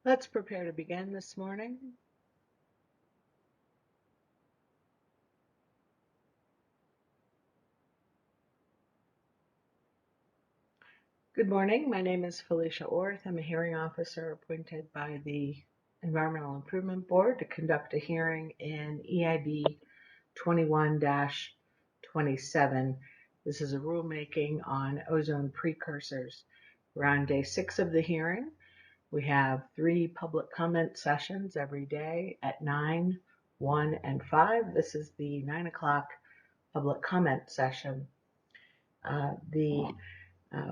Let's prepare to begin this morning. Good morning. My name is Felicia Orth. I'm a hearing officer appointed by the Environmental Improvement Board to conduct a hearing in EIB 21-27. This is a rulemaking on ozone precursors. We're on day 6 of the hearing. We have 3 public comment sessions every day at 9, 1, and 5. This is the 9 o'clock public comment session. The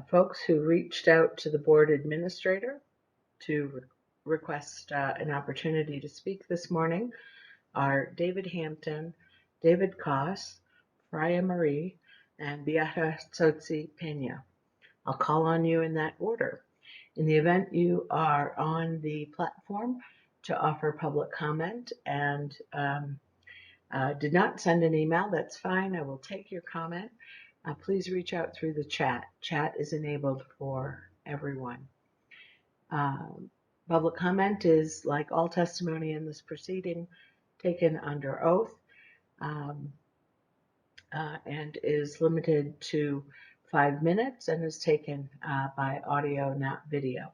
folks who reached out to the board administrator to request an opportunity to speak this morning are David Hampton, David Koss, Freya Marie, and Beata Tsotsi Pena. I'll call on you in that order. In the event you are on the platform to offer public comment and did not send an email, that's fine. I will take your comment. Please reach out through the chat. Chat is enabled for everyone. Public comment is, like all testimony in this proceeding, taken under oath and is limited to 5 minutes and is taken by audio, not video.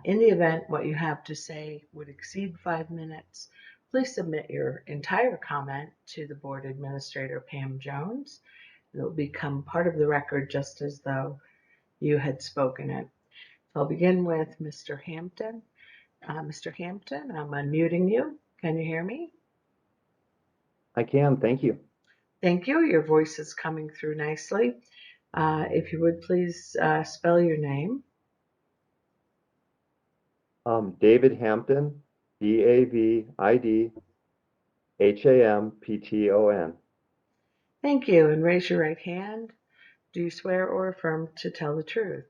In the event what you have to say would exceed 5 minutes, please submit your entire comment to the board administrator, Pam Jones. It will become part of the record just as though you had spoken it. So I'll begin with Mr. Hampton. Mr. Hampton, I'm unmuting you. Can you hear me? I can, thank you. Thank you. Your voice is coming through nicely. If you would please spell your name. David Hampton, DAVIDHAMPTON. Thank you, and raise your right hand. Do you swear or affirm to tell the truth?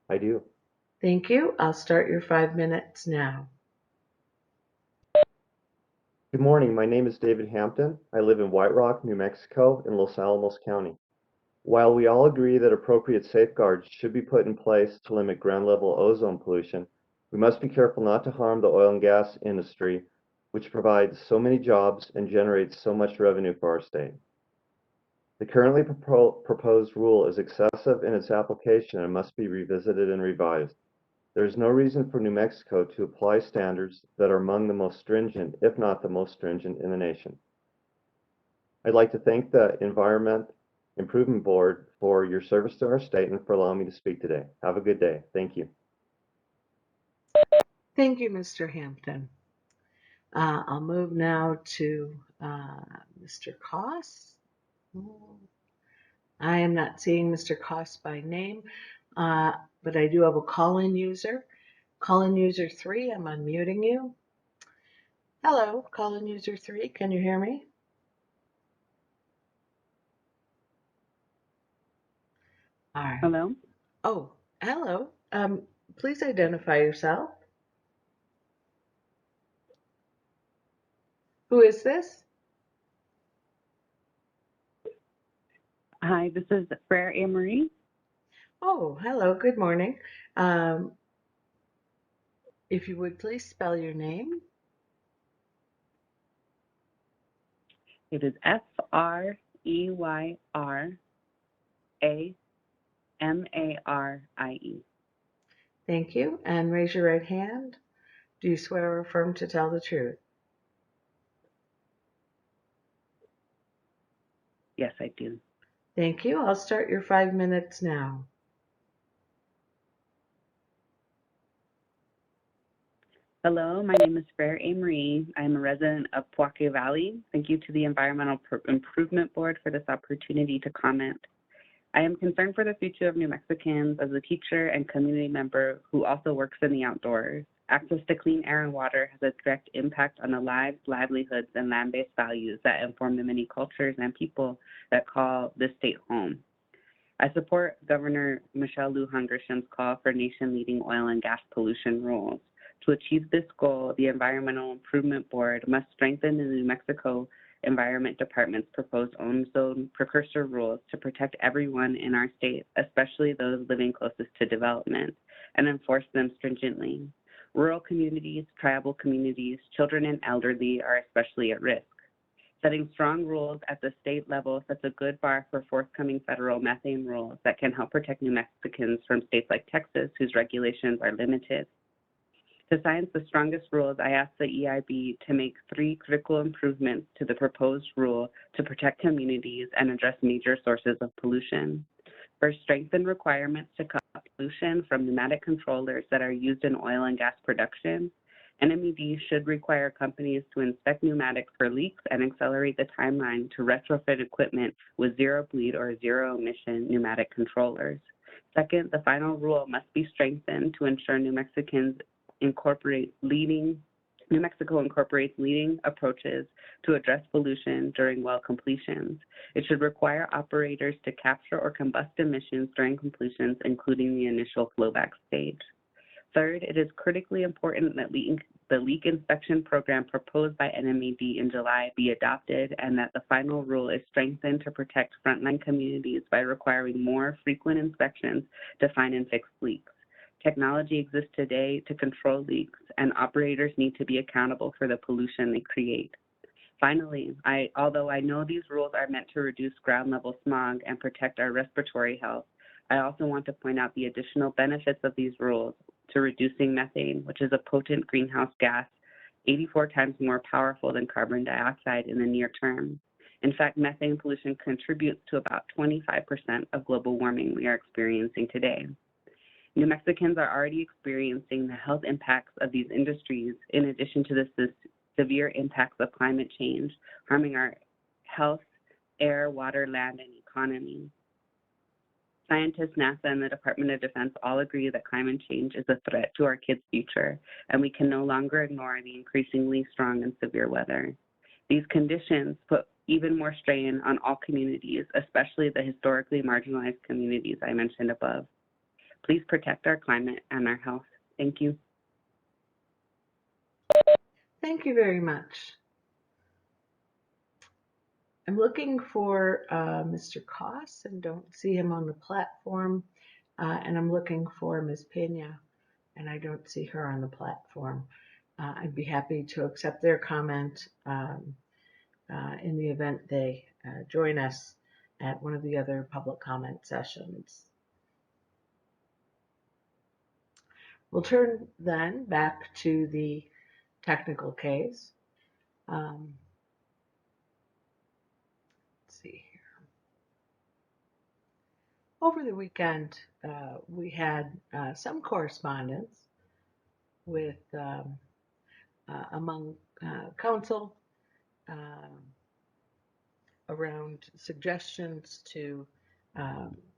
I do. Thank you. I'll start your 5 minutes now. Good morning, my name is David Hampton. I live in White Rock, New Mexico in Los Alamos County. While we all agree that appropriate safeguards should be put in place to limit ground level ozone pollution, we must be careful not to harm the oil and gas industry, which provides so many jobs and generates so much revenue for our state. The currently proposed rule is excessive in its application and must be revisited and revised. There is no reason for New Mexico to apply standards that are among the most stringent, if not the most stringent, in the nation. I'd like to thank the Environment Improvement Board for your service to our state and for allowing me to speak today. Have a good day. Thank you. Thank you, Mr. Hampton. I'll move now to Mr. Koss. I am not seeing Mr. Koss by name, but I do have a call-in user. Call-in user 3, I'm unmuting you. Hello, call-in user 3, can you hear me? All right. Hello? Oh, hello. Please identify yourself. Who is this? Hi, this is Freya Marie. Oh, hello, good morning. If you would please spell your name. It is FREYRAMARIE. Thank you, and raise your right hand. Do you swear or affirm to tell the truth? Yes, I do. Thank you. I'll start your 5 minutes now. Hello, my name is Freya Marie. I am a resident of Poake Valley. Thank you to the Environmental Improvement Board for this opportunity to comment. I am concerned for the future of New Mexicans as a teacher and community member who also works in the outdoors. Access to clean air and water has a direct impact on the lives, livelihoods, and land-based values that inform the many cultures and people that call this state home. I support Governor Michelle Lujan Grisham's call for nation-leading oil and gas pollution rules. To achieve this goal, the Environmental Improvement Board must strengthen the New Mexico Environment Department's proposed Ozone Precursor rules to protect everyone in our state, especially those living closest to development. and enforce them stringently. Rural communities, tribal communities, children, and elderly are especially at risk. Setting strong rules at the state level sets a good bar for forthcoming federal methane rules that can help protect New Mexicans from states like Texas, whose regulations are limited. To science the strongest rules, I asked the EIB to make 3 critical improvements to the proposed rule to protect communities and address major sources of pollution. First, strengthen requirements to cut pollution from pneumatic controllers that are used in oil and gas production. NMED should require companies to inspect pneumatics for leaks and accelerate the timeline to retrofit equipment with zero bleed or zero emission pneumatic controllers. Second, the final rule must be strengthened to ensure New Mexico incorporates leading approaches to address pollution during well completions. It should require operators to capture or combust emissions during completions, including the initial flowback stage. Third, it is critically important that the leak inspection program proposed by NMED in July be adopted, and that the final rule is strengthened to protect frontline communities by requiring more frequent inspections to find and fix leaks. Technology exists today to control leaks, and operators need to be accountable for the pollution they create. Finally, although I know these rules are meant to reduce ground level smog and protect our respiratory health, I also want to point out the additional benefits of these rules to reducing methane, which is a potent greenhouse gas, 84 times more powerful than carbon dioxide in the near term. In fact, methane pollution contributes to about 25% of global warming we are experiencing today. New Mexicans are already experiencing the health impacts of these industries, in addition to the severe impacts of climate change, harming our health, air, water, land, and economy. Scientists, NASA, and the Department of Defense all agree that climate change is a threat to our kids' future, and we can no longer ignore the increasingly strong and severe weather. These conditions put even more strain on all communities, especially the historically marginalized communities I mentioned above. Please protect our climate and our health. Thank you. Thank you very much. I'm looking for Mr. Koss and don't see him on the platform. And I'm looking for Ms. Pena, and I don't see her on the platform. I'd be happy to accept their comment in the event they join us at one of the other public comment sessions. We'll turn then back to the technical case. Let's see here. Over the weekend, we had some correspondence with among council around suggestions to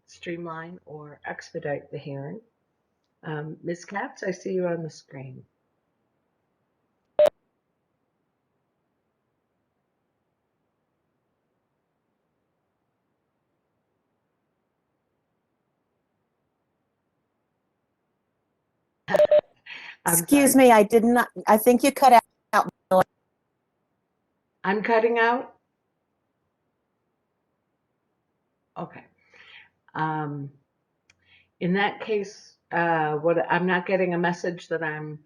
streamline or expedite the hearing. Ms. Katz, I see you on the screen. Excuse me, I did not, I think you cut out. I'm cutting out? Okay. In that case, I'm not getting a message that I'm,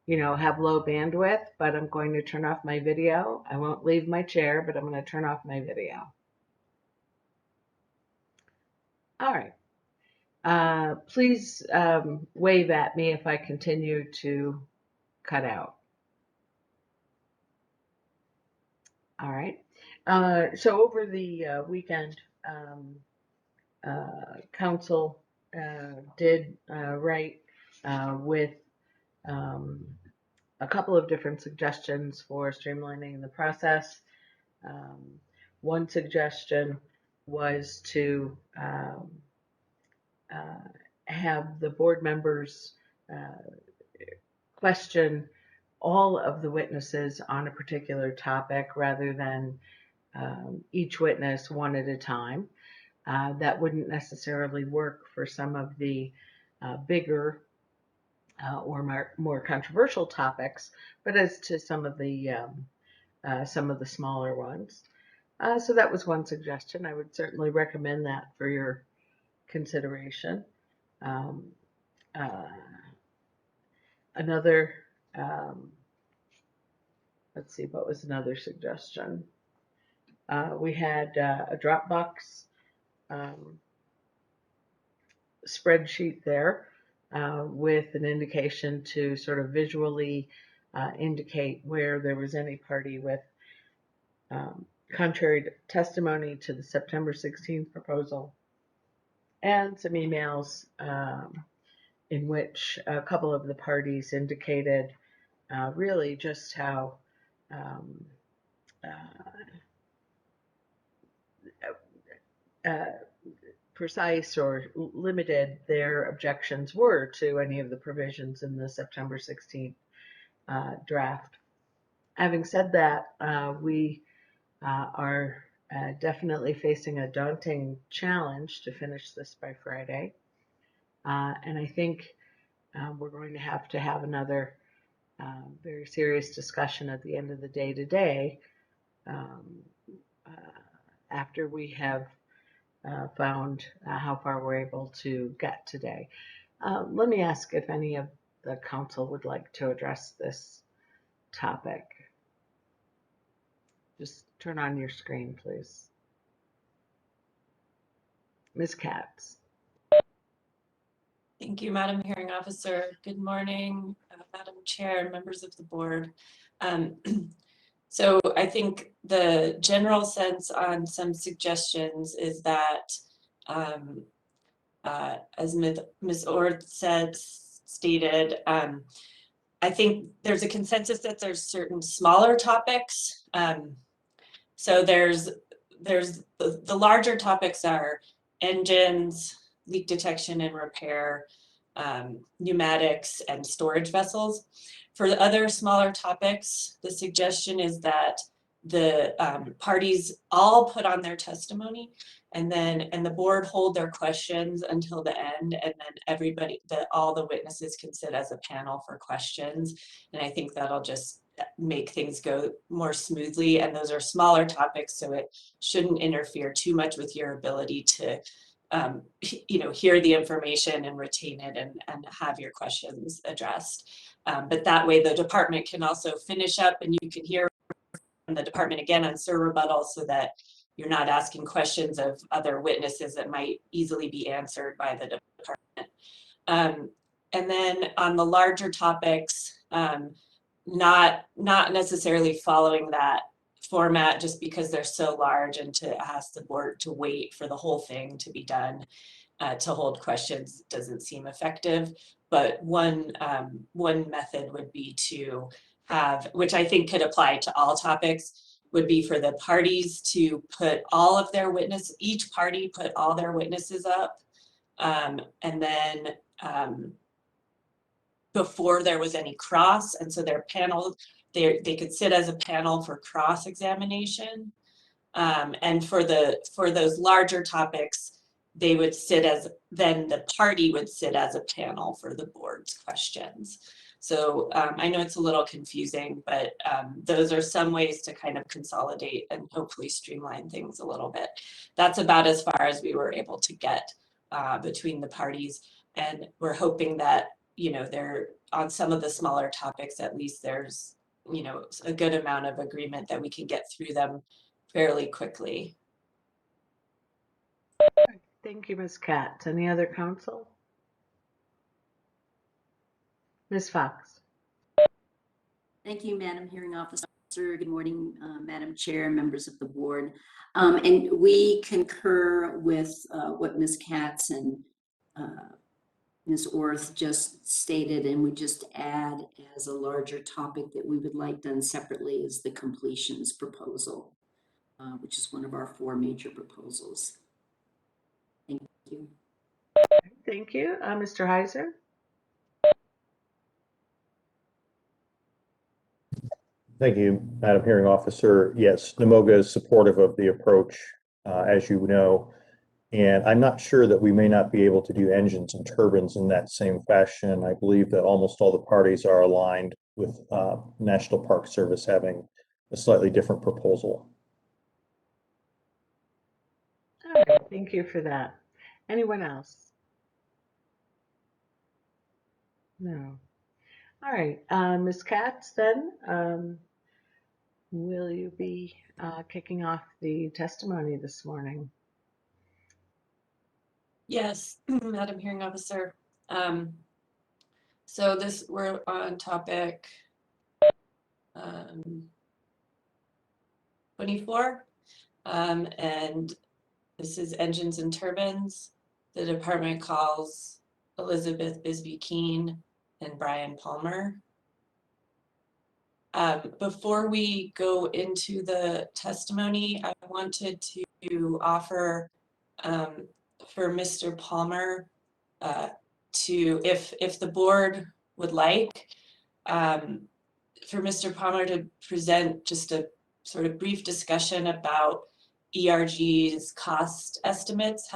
have low bandwidth, but I'm going to turn off my video. I won't leave my chair, but I'm going to turn off my video. All right. Please wave at me if I continue to cut out. All right. So over the weekend, council did write with a couple of different suggestions for streamlining the process. One suggestion was to have the board members question all of the witnesses on a particular topic rather than each witness one at a time. That wouldn't necessarily work for some of the bigger or more controversial topics, but as to some of the smaller ones. So that was one suggestion. I would certainly recommend that for your consideration. another, let's see, what was another suggestion? We had a Dropbox spreadsheet there with an indication to sort of visually indicate where there was any party with contrary testimony to the September 16th proposal, and some emails in which a couple of the parties indicated really just how um, precise or limited their objections were to any of the provisions in the September 16th draft. Having said that, we are definitely facing a daunting challenge to finish this by Friday. And I think we're going to have another very serious discussion at the end of the day today after we have found how far we're able to get today. Let me ask if any of the council would like to address this topic. Just turn on your screen, please. Ms. Katz. Thank you, Madam Hearing Officer. Good morning, Madam Chair and members of the board. So I think the general sense on some suggestions is that, as Ms. Ord stated, I think there's a consensus that there's certain smaller topics. So there's the larger topics are engines, leak detection and repair, pneumatics, and storage vessels. For the other smaller topics, the suggestion is that the parties all put on their testimony, and the board hold their questions until the end, and then all the witnesses can sit as a panel for questions. And I think that'll just make things go more smoothly. And those are smaller topics, so it shouldn't interfere too much with your ability to hear the information and retain it and have your questions addressed. But that way the department can also finish up and you can hear from the department again on SIR rebuttal, so that you're not asking questions of other witnesses that might easily be answered by the department. And then on the larger topics, not necessarily following that format just because they're so large, and to ask the board to wait for the whole thing to be done to hold questions doesn't seem effective. But one method would be to have, which I think could apply to all topics, would be for the parties to put all of their each party put all their witnesses up, and then before there was any cross, and so their panel, they could sit as a panel for cross-examination. And for those larger topics, they would sit then the party would sit as a panel for the board's questions. So I know it's a little confusing, but those are some ways to kind of consolidate and hopefully streamline things a little bit. That's about as far as we were able to get between the parties. And we're hoping that, there on some of the smaller topics, at least there's, a good amount of agreement that we can get through them fairly quickly. Thank you, Ms. Katz. Any other council? Ms. Fox. Thank you, Madam Hearing Officer. Good morning, Madam Chair and members of the board. And we concur with what Ms. Katz and Ms. Orth just stated, and we just add as a larger topic that we would like done separately is the completions proposal, which is one of our 4 major proposals. Thank you. Thank you. Mr. Heiser? Thank you, Madam Hearing Officer. Yes, NMOGA is supportive of the approach, as you know, and I'm not sure that we may not be able to do engines and turbines in that same fashion. I believe that almost all the parties are aligned with National Park Service having a slightly different proposal. All right, thank you for that. Anyone else? No. All right, Ms. Katz, then, will you be kicking off the testimony this morning? Yes, Madam Hearing Officer. So we're on topic 24, and this is engines and turbines. The department calls Elizabeth Bisbee Keene and Brian Palmer. Before we go into the testimony, I wanted to offer for Mr. Palmer if the board would like, for Mr. Palmer to present just a sort of brief discussion about ERG's cost estimates,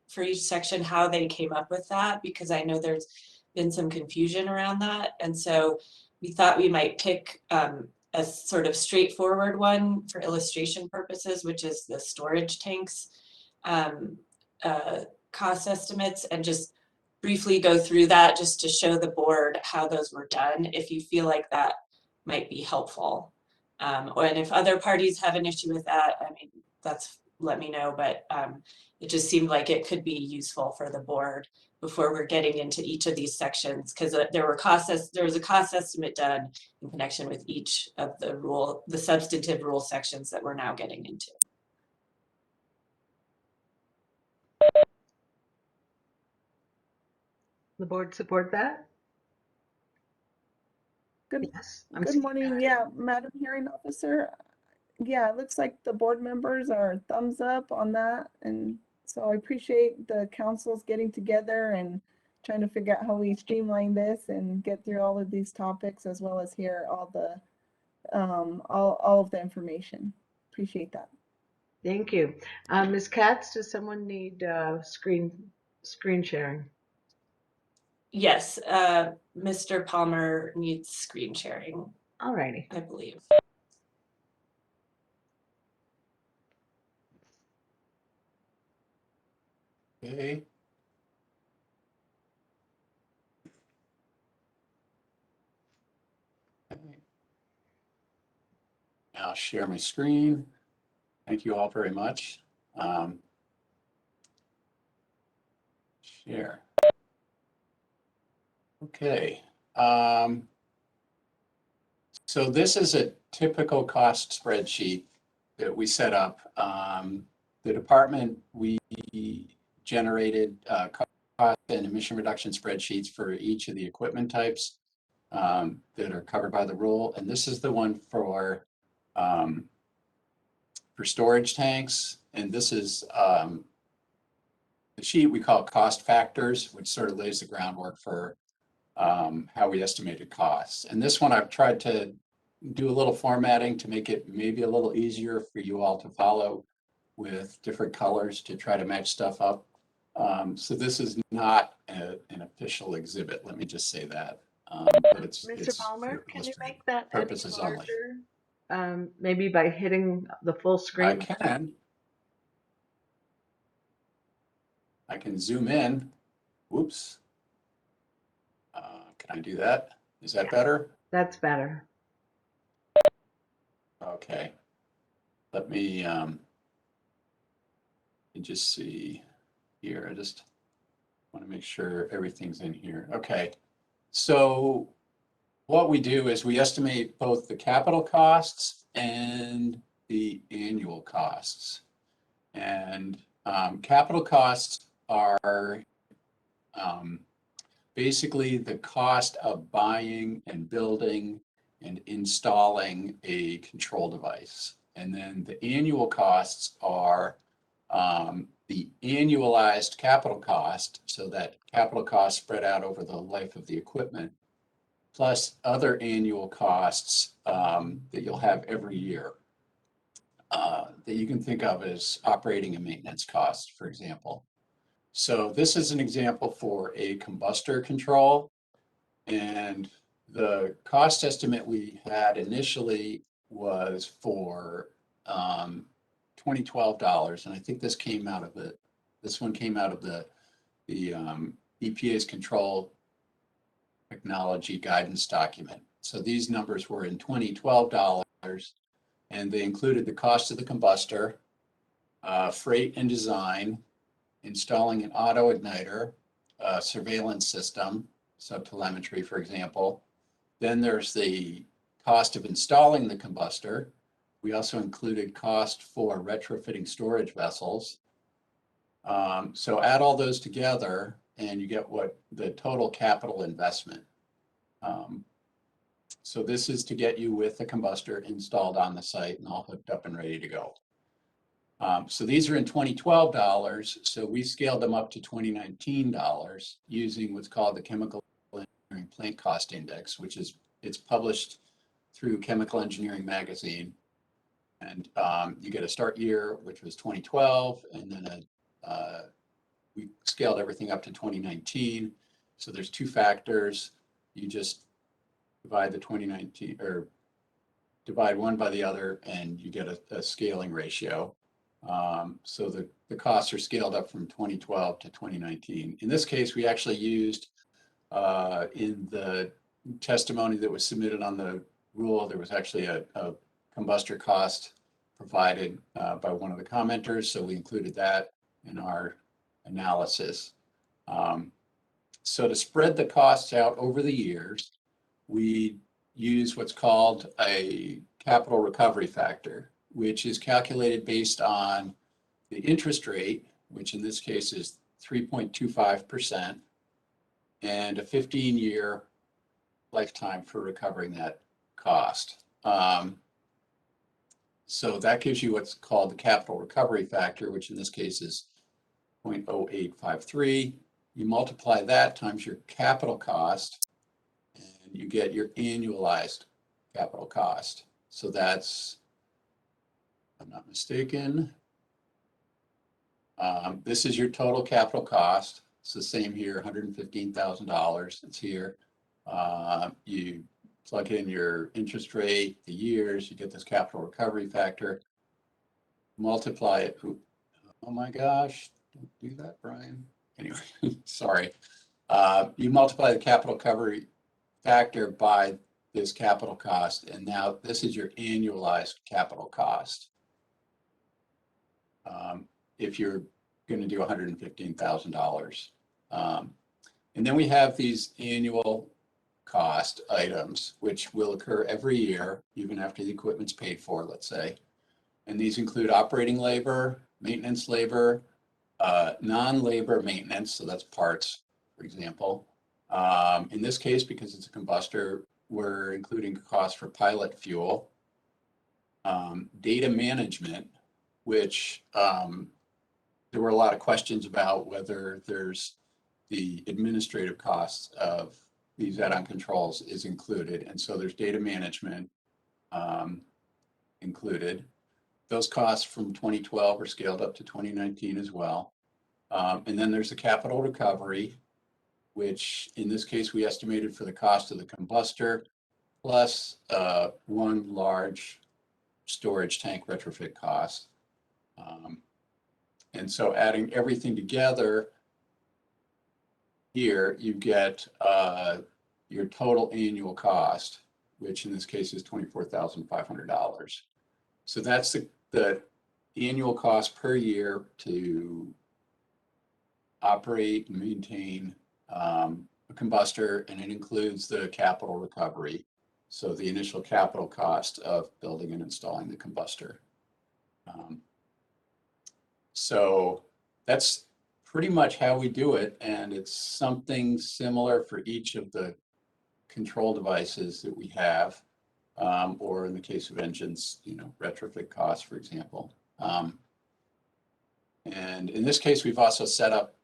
for each section, how they came up with that, because I know there's been some confusion around that. And so we thought we might pick a sort of straightforward one for illustration purposes, which is the storage tanks cost estimates, and just briefly go through that just to show the board how those were done, if you feel like that might be helpful. And if other parties have an issue with that, I mean, let me know, but it just seemed like it could be useful for the board before we're getting into each of these sections, because there was a cost estimate done in connection with each of the substantive rule sections that we're now getting into. The board support that? Good, Yes. good morning. Yeah, Madam Hearing Officer. Yeah, it looks like the board members are thumbs up on that. And so I appreciate the councils getting together and trying to figure out how we streamline this and get through all of these topics, as well as hear all the all of the information. Appreciate that. Thank you. Ms. Katz, does someone need screen sharing? Yes, Mr. Palmer needs screen sharing, All righty. I believe. Okay. I'll share my screen. Thank you all very much. Share. Okay. So this is a typical cost spreadsheet that we set up. The department, we generated cost and emission reduction spreadsheets for each of the equipment types that are covered by the rule. And this is the one for storage tanks. And this is the sheet we call cost factors, which sort of lays the groundwork for how we estimated costs. And this one I've tried to do a little formatting to make it maybe a little easier for you all to follow with different colors to try to match stuff up. So this is not an official exhibit, let me just say that. But Mr. Palmer, can you make that purposes any only. larger? Maybe by hitting the full screen? I can. I can zoom in. Whoops. Can I do that? Is that better? That's better. Okay. Let me just see here. I just want to make sure everything's in here. Okay. So what we do is we estimate both the capital costs and the annual costs. And capital costs are basically the cost of buying and building and installing a control device. And then the annual costs are the annualized capital cost, so that capital cost spread out over the life of the equipment, plus other annual costs that you'll have every year that you can think of as operating and maintenance costs, for example. So this is an example for a combustor control, and the cost estimate we had initially was for $2012, and I think this came out of this one came out of the EPA's control technology guidance document. So these numbers were in 2012 dollars, and they included the cost of the combustor, freight and design, installing an auto igniter, surveillance system, so telemetry, for example. Then there's the cost of installing the combustor. We also included cost for retrofitting storage vessels. So add all those together and you get what the total capital investment. So this is to get you with the combustor installed on the site and all hooked up and ready to go. So these are in 2012 dollars. So we scaled them up to 2019 dollars using what's called the Chemical Engineering Plant Cost Index, which is, it's published through Chemical Engineering Magazine. And you get a start year, which was 2012, and then we scaled everything up to 2019. So there's two factors. You just divide the 2019, or divide one by the other, and you get a scaling ratio. So the costs are scaled up from 2012 to 2019. In this case, we actually used in the testimony that was submitted on the rule, there was actually a combustor cost provided by one of the commenters. So we included that in our analysis. So to spread the costs out over the years, we use what's called a capital recovery factor, which is calculated based on the interest rate, which in this case is 3.25%, and a 15-year lifetime for recovering that cost. So that gives you what's called the capital recovery factor, which in this case is 0.0853. You multiply that times your capital cost, and you get your annualized capital cost. So that's, if I'm not mistaken, this is your total capital cost. It's the same here, $115,000. It's here. You plug in your interest rate, the years, you get this capital recovery factor, multiply it. Oh my gosh, don't do that, Brian. Anyway, sorry. You multiply the capital recovery factor by this capital cost, and now this is your annualized capital cost. If you're going to do $115,000. And then we have these annual cost items, which will occur every year, even after the equipment's paid for, let's say. And these include operating labor, maintenance labor, non-labor maintenance, so that's parts, for example. In this case, because it's a combustor, we're including costs for pilot fuel, data management, which there were a lot of questions about whether there's the administrative costs of these add-on controls is included. And so there's data management included. Those costs from 2012 are scaled up to 2019 as well. And then there's the capital recovery, which in this case we estimated for the cost of the combustor plus one large storage tank retrofit cost. And so adding everything together here, you get your total annual cost, which in this case is $24,500. So that's the annual cost per year to operate and maintain a combustor, and it includes the capital recovery. So the initial capital cost of building and installing the combustor. So that's pretty much how we do it, and it's something similar for each of the control devices that we have, or in the case of engines, retrofit costs, for example. And in this case, we've also set up,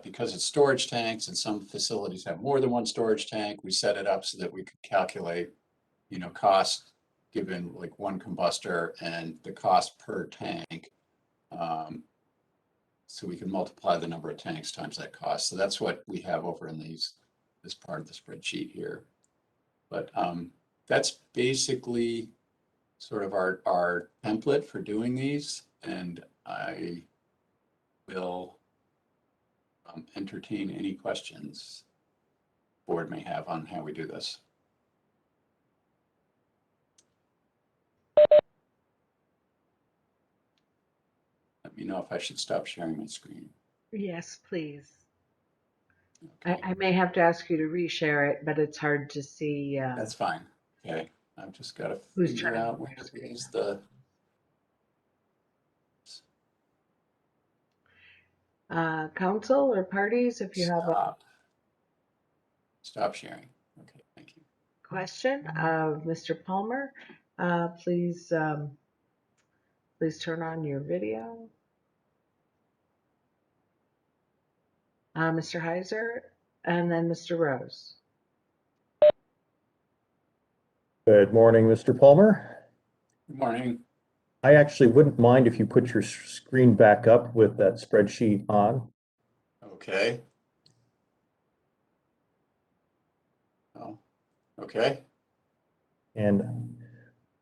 because it's storage tanks and some facilities have more than one storage tank, we set it up so that we could calculate, cost given like one combustor and the cost per tank. So we can multiply the number of tanks times that cost. So that's what we have over in this part of the spreadsheet here. But that's basically sort of our template for doing these, and I will entertain any questions. board may have on how we do this. Let me know if I should stop sharing my screen. Yes, please. Okay. I may have to ask you to reshare it, but it's hard to see That's fine. Okay. I've just got to who's figure turning out their where screen. is the. Council or parties, if you have a Stop sharing. Okay, thank you. question of Mr. Palmer, please turn on your video. Mr. Heiser, and then Mr. Rose. Good morning, Mr. Palmer. Good morning. I actually wouldn't mind if you put your screen back up with that spreadsheet on. Okay. Oh, okay. And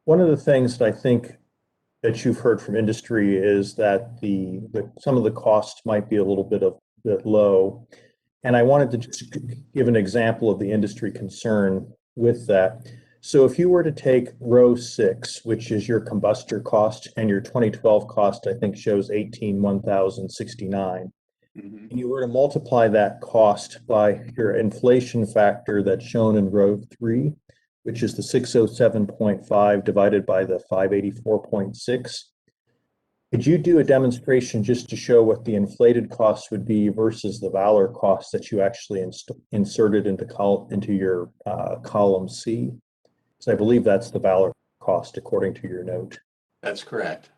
one of the things that I think that you've heard from industry is that some of the costs might be a little bit low. And I wanted to just give an example of the industry concern with that. So if you were to take row 6, which is your combustor cost, and your 2012 cost, I think shows 1,069. Mhm. And you were to multiply that cost by your inflation factor that's shown in row 3, which is the 607.5 divided by the 584.6. Could you do a demonstration just to show what the inflated cost would be versus the Valor cost that you actually inserted into your column C? So I believe that's the Valor cost according to your note. That's correct.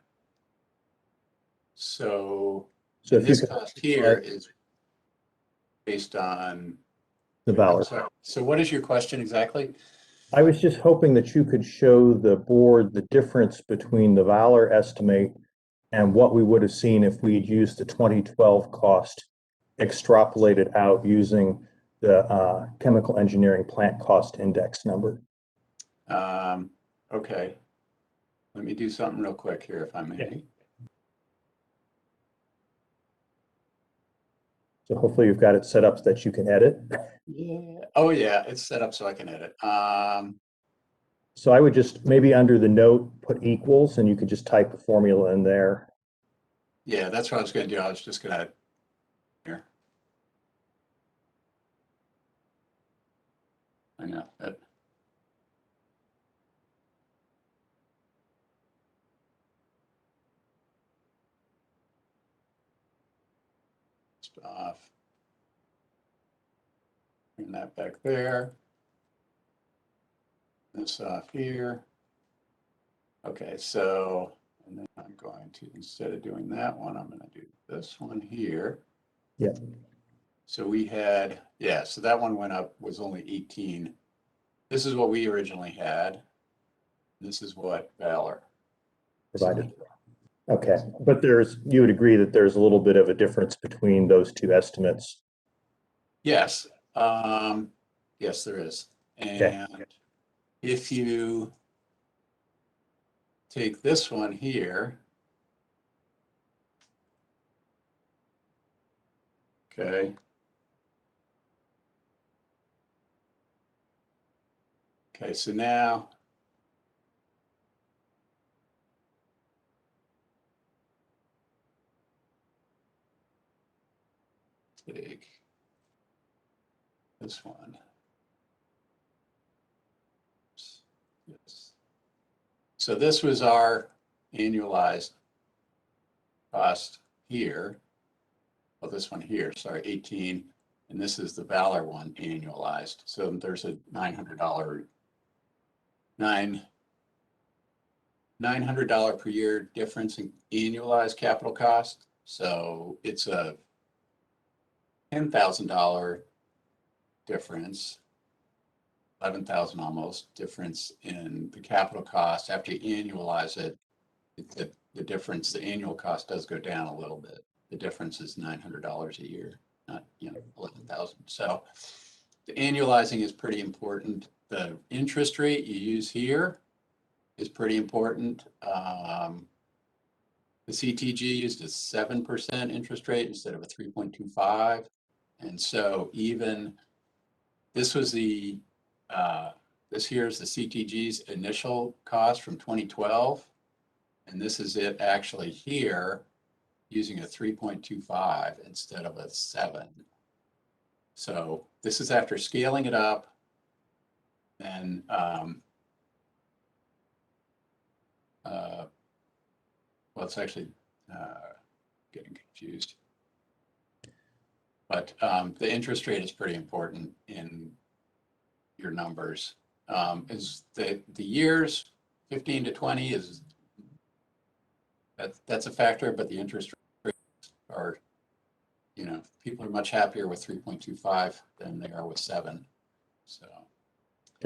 So So if you this could cost here is based on the Valor. So what is your question exactly? I was just hoping that you could show the board the difference between the Valor estimate and what we would have seen if we had used the 2012 cost extrapolated out using the chemical engineering plant cost index number. Okay. Let me do something real quick here, if I may. Yeah. So hopefully you've got it set up so that you can edit. Yeah. Oh yeah, it's set up so I can edit. So I would just maybe under the note put equals, and you could just type the formula in there. Yeah, that's what I was going to do. I was just going to here. I know that. Off. Bring that back there. This off here. Okay, so, and then I'm going to, instead of doing that one, I'm going to do this one here. Yeah. So we had, yeah, so that one went up, was only 18. This is what we originally had. This is what Valor Provided. Okay, but you would agree that there's a little bit of a difference between those two estimates. Yes, yes, there is. And Okay. if you take this one here, okay. Okay, so now take this one. Yes. So this was our annualized cost here. Well, this one here, sorry, 18, and this is the Valor one annualized. So there's a $900 per year difference in annualized capital cost. So it's a $10,000 difference, 11,000 almost difference in the capital cost. After you annualize it, the difference, the annual cost does go down a little bit. The difference is $900 a year, not 11,000. So the annualizing is pretty important. The interest rate you use here is pretty important. The CTG used a 7% interest rate instead of a 3.25. And so even this was this here is the CTG's initial cost from 2012. And this is it actually here using a 3.25 instead of a 7. So this is after scaling it up and well, it's actually getting confused. But the interest rate is pretty important in your numbers. Is the years 15 to 20 is that's a factor, but the interest rates are, you know, people are much happier with 3.25 than they are with 7. So.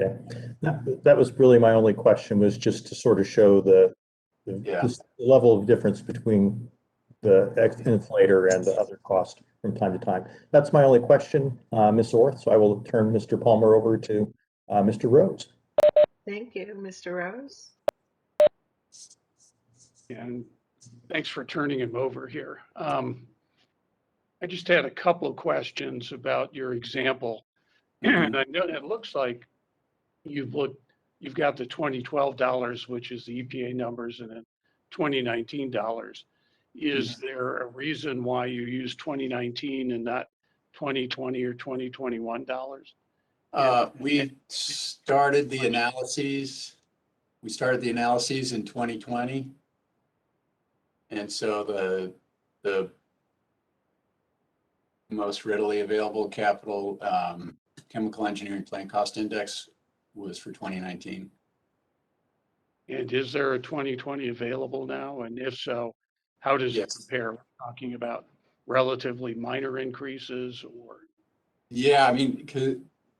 Okay, that was really my only question, was just to sort of show the level of difference between the inflator and the other cost from time to time. That's my only question, Ms. Orth. So I will turn Mr. Palmer over to Mr. Rose. Thank you, Mr. Rose. And thanks for turning him over here. I just had a couple of questions about your example. And I know it looks like you've got the 2012 dollars, which is the EPA numbers, and then 2019 dollars. Is there a reason why you use 2019 and not 2020 or 2021 dollars? We started the analyses. We started the analyses in 2020. And so the most readily available capital chemical engineering plant cost index was for 2019. And is there a 2020 available now? And if so, how does it compare? We're talking about relatively minor increases or? Yeah, I mean, 'cause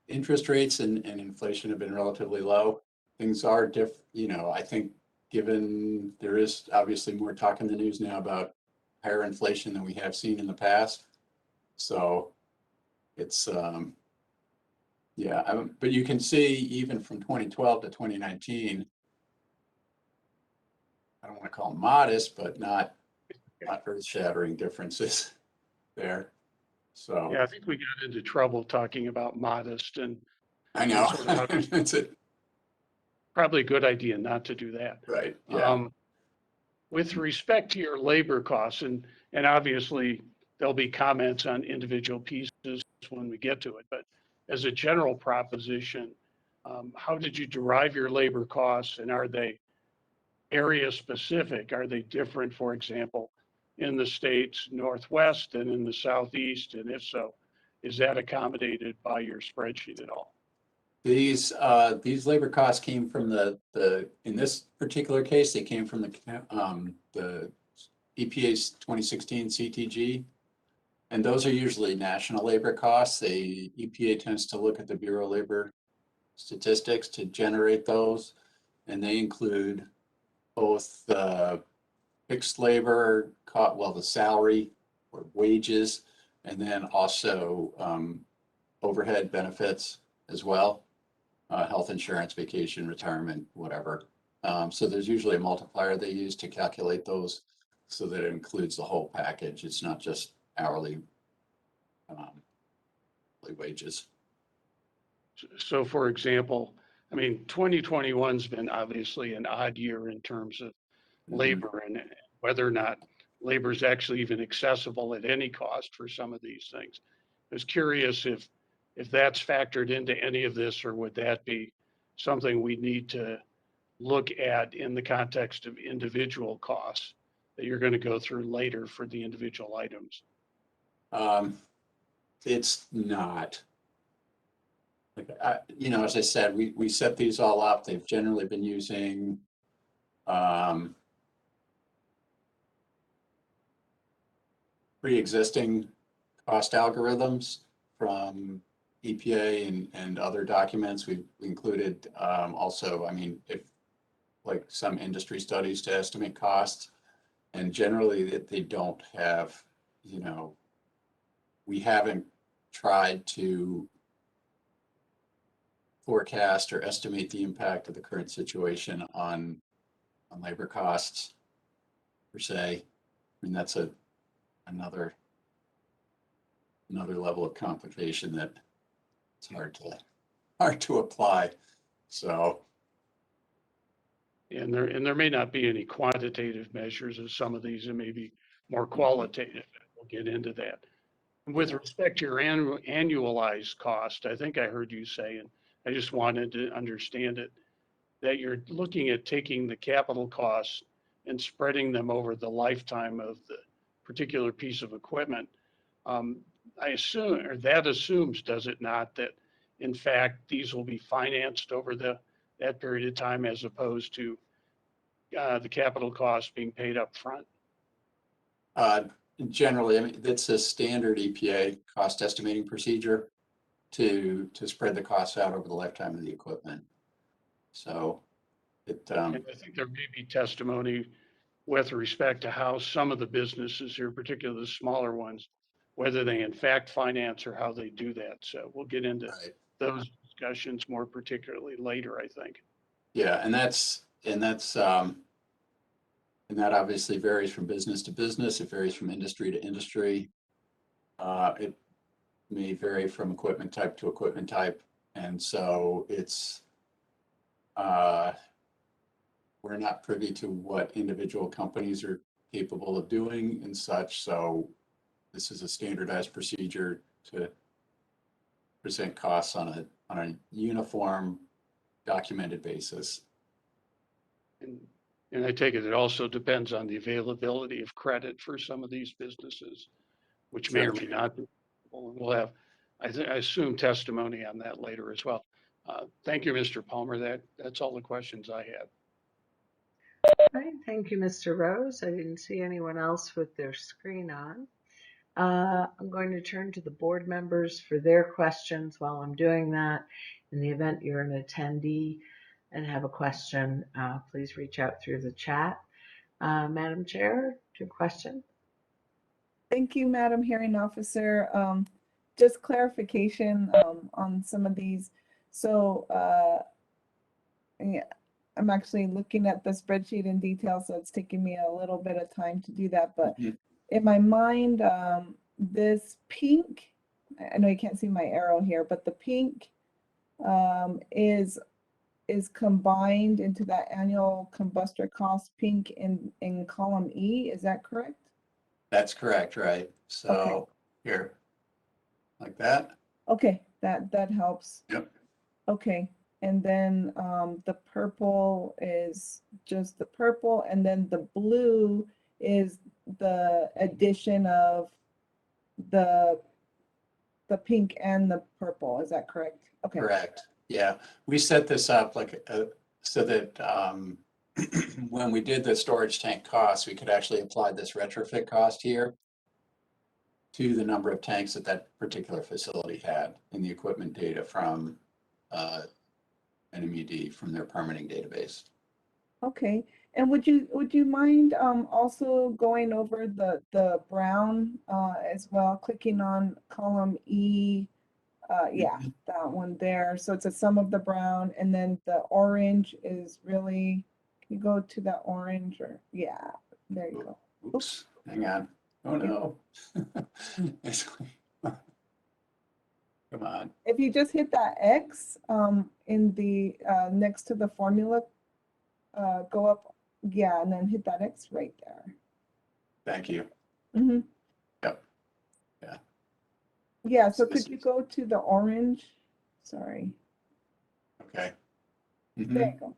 interest rates and inflation have been relatively low. Things are you know, I think given there is obviously more talk in the news now about higher inflation than we have seen in the past. So it's, yeah, but you can see even from 2012 to 2019, I don't want to call them modest, but not earth-shattering differences there. So Yeah, I think we got into trouble talking about modest, and I know. That's it. Probably a good idea not to do that. Right. Yeah. With respect to your labor costs, and obviously there'll be comments on individual pieces when we get to it, but as a general proposition, how did you derive your labor costs, and are they area specific? Are they different, for example, in the state's Northwest and in the Southeast? And if so, is that accommodated by your spreadsheet at all? These labor costs came from in this particular case, they came from the EPA's 2016 CTG, and those are usually national labor costs. EPA tends to look at the Bureau of Labor Statistics to generate those, and they include both the fixed labor, the salary or wages, and then also overhead benefits as well. Health insurance, vacation, retirement, whatever. So there's usually a multiplier they use to calculate those so that it includes the whole package. It's not just hourly wages. So for example, I mean, 2021's been obviously an odd year in terms of labor and whether or not labor is actually even accessible at any cost for some of these things. I was curious if that's factored into any of this, or would that be something we need to look at in the context of individual costs that you're going to go through later for the individual items? It's not. You know, as I said, we set these all up. They've generally been using pre-existing cost algorithms from EPA and other documents. We've included also, I mean, if like some industry studies to estimate costs, and generally they don't have, you know, we haven't tried to forecast or estimate the impact of the current situation on labor costs per se. I mean, that's another level of complication that it's hard to apply. So, And there may not be any quantitative measures of some of these, and maybe more qualitative. We'll get into that. With respect to your annualized cost, I think I heard you say, and I just wanted to understand it, that you're looking at taking the capital costs and spreading them over the lifetime of the particular piece of equipment. I assume, or that assumes, does it not, that in fact these will be financed over that period of time as opposed to the capital cost being paid up front? generally, I mean, that's a standard EPA cost estimating procedure to spread the costs out over the lifetime of the equipment. So it, And I think there may be testimony with respect to how some of the businesses here, particularly the smaller ones, whether they in fact finance or how they do that. So we'll get into right. those discussions more particularly later, I think. Yeah, and that obviously varies from business to business. It varies from industry to industry. It may vary from equipment type to equipment type. And so we're not privy to what individual companies are capable of doing and such. So this is a standardized procedure to present costs on a uniform documented basis. And I take it also depends on the availability of credit for some of these businesses, which may or may not be. We'll have, I assume, testimony on that later as well. Thank you, Mr. Palmer. That's all the questions I had. All right, thank you, Mr. Rose. I didn't see anyone else with their screen on. I'm going to turn to the board members for their questions while I'm doing that. In the event you're an attendee and have a question, please reach out through the chat. Madam Chair, your question? Thank you, Madam Hearing Officer. Just clarification on some of these. So yeah, I'm actually looking at the spreadsheet in detail, so it's taking me a little bit of time to do that. But in my mind, this pink, I know you can't see my arrow here, but the pink is combined into that annual combustor cost pink in column E. Is that correct? That's correct, right? So Okay. Here, like that. Okay, that helps. Yep. Okay, and then the purple is just the purple, and then the blue is the addition of the pink and the purple. Is that correct? Okay. Correct. Yeah, we set this up like so that when we did the storage tank costs, we could actually apply this retrofit cost here to the number of tanks that that particular facility had in the equipment data from NMED, from their permitting database. Okay, and would you mind also going over the brown as well, clicking on column E? Yeah, that one there. So it's a sum of the brown, and then the orange is really, can you go to that orange, or yeah, there you go. Oops, hang on. Oh no. Come on. If you just hit that X in the next to the formula, go up, yeah, and then hit that X right there. Thank you. Mm-hmm. Yep. Yeah. Yeah, so So could you go to the orange? Sorry. Okay. There you go.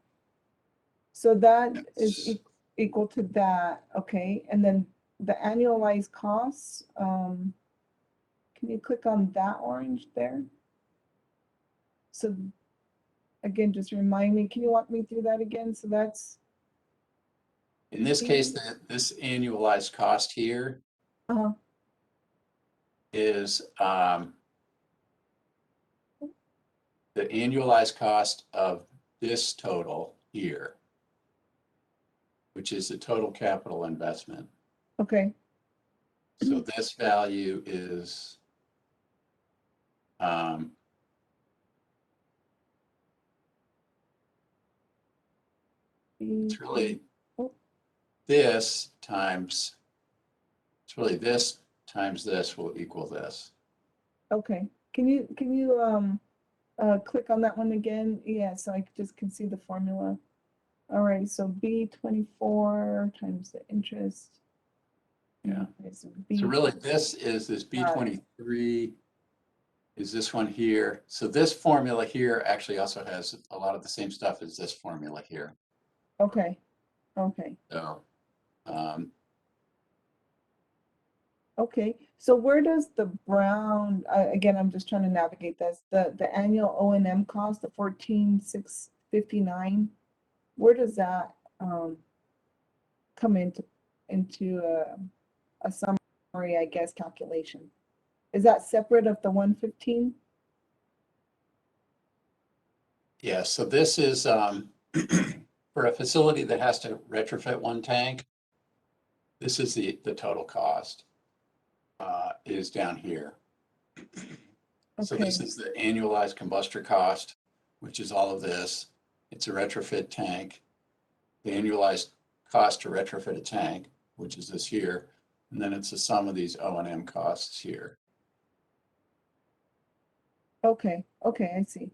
So that is equal to that, okay? And then the annualized costs, can you click on that orange there? So again, just remind me, can you walk me through that again? So that's, In this case, this annualized cost here is the annualized cost of this total here, which is the total capital investment. okay. So this value is it's really this times, it's really this times this will equal this. Okay. Can you click on that one again. Yeah, so I just can see the formula. All right, so B24 times the interest. Yeah. Okay, so So really, this is this B23 is this one here. So this formula here actually also has a lot of the same stuff as this formula here. Okay, okay. So, Okay, so where does the brown, again, I'm just trying to navigate this, the annual O&M cost, the 14,659, where does that come into a summary, I guess, calculation? Is that separate of the 115? yeah, so this is for a facility that has to retrofit one tank. This is the total cost is down here. So this Okay, is the annualized combustor cost, which is all of this. It's a retrofit tank. The annualized cost to retrofit a tank, which is this here, and then it's the sum of these O&M costs here. okay, I see.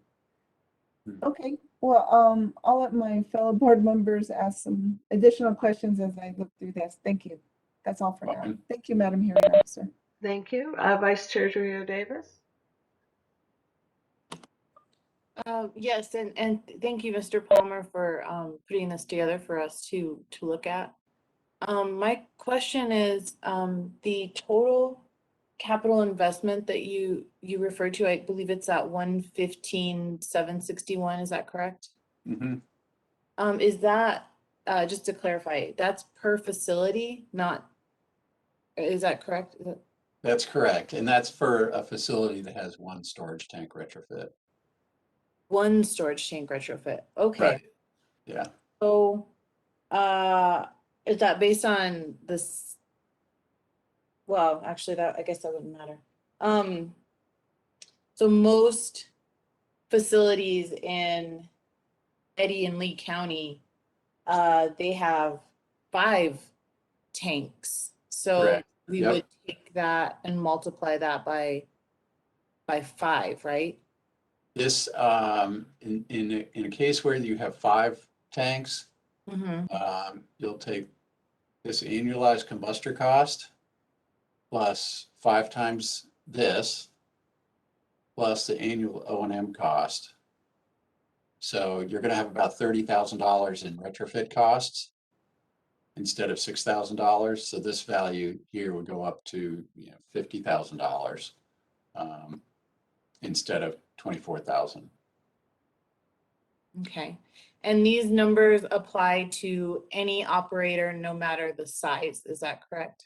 Hmm. Okay, well, I'll let my fellow board members ask some additional questions as I look through this. Thank you. That's all for now. Welcome. Thank you, Madam Hearing Officer. Thank you. Vice Chair Davis. Yes, and thank you, Mr. Palmer, for putting this together for us to look at. My question is the total capital investment that you referred to. I believe it's at 115,761. Is that correct? Mm-hmm. Is that just to clarify? That's per facility, not. Is that correct? That's correct, and that's for a facility that has one storage tank retrofit. One storage tank retrofit. Okay. Right. Yeah. So, is that based on this? Well, actually, I guess that wouldn't matter. So most facilities in Eddy and Lee County, they have 5 tanks. So Correct. we Yep. would take that and multiply that by 5, right? This in a case where you have 5 tanks, you'll take this annualized combustor cost plus 5 times this plus the annual O&M cost. So you're going to have about $30,000 in retrofit costs instead of $6,000. So this value here would go up to $50,000 instead of $24,000. Okay. And these numbers apply to any operator, no matter the size. Is that correct?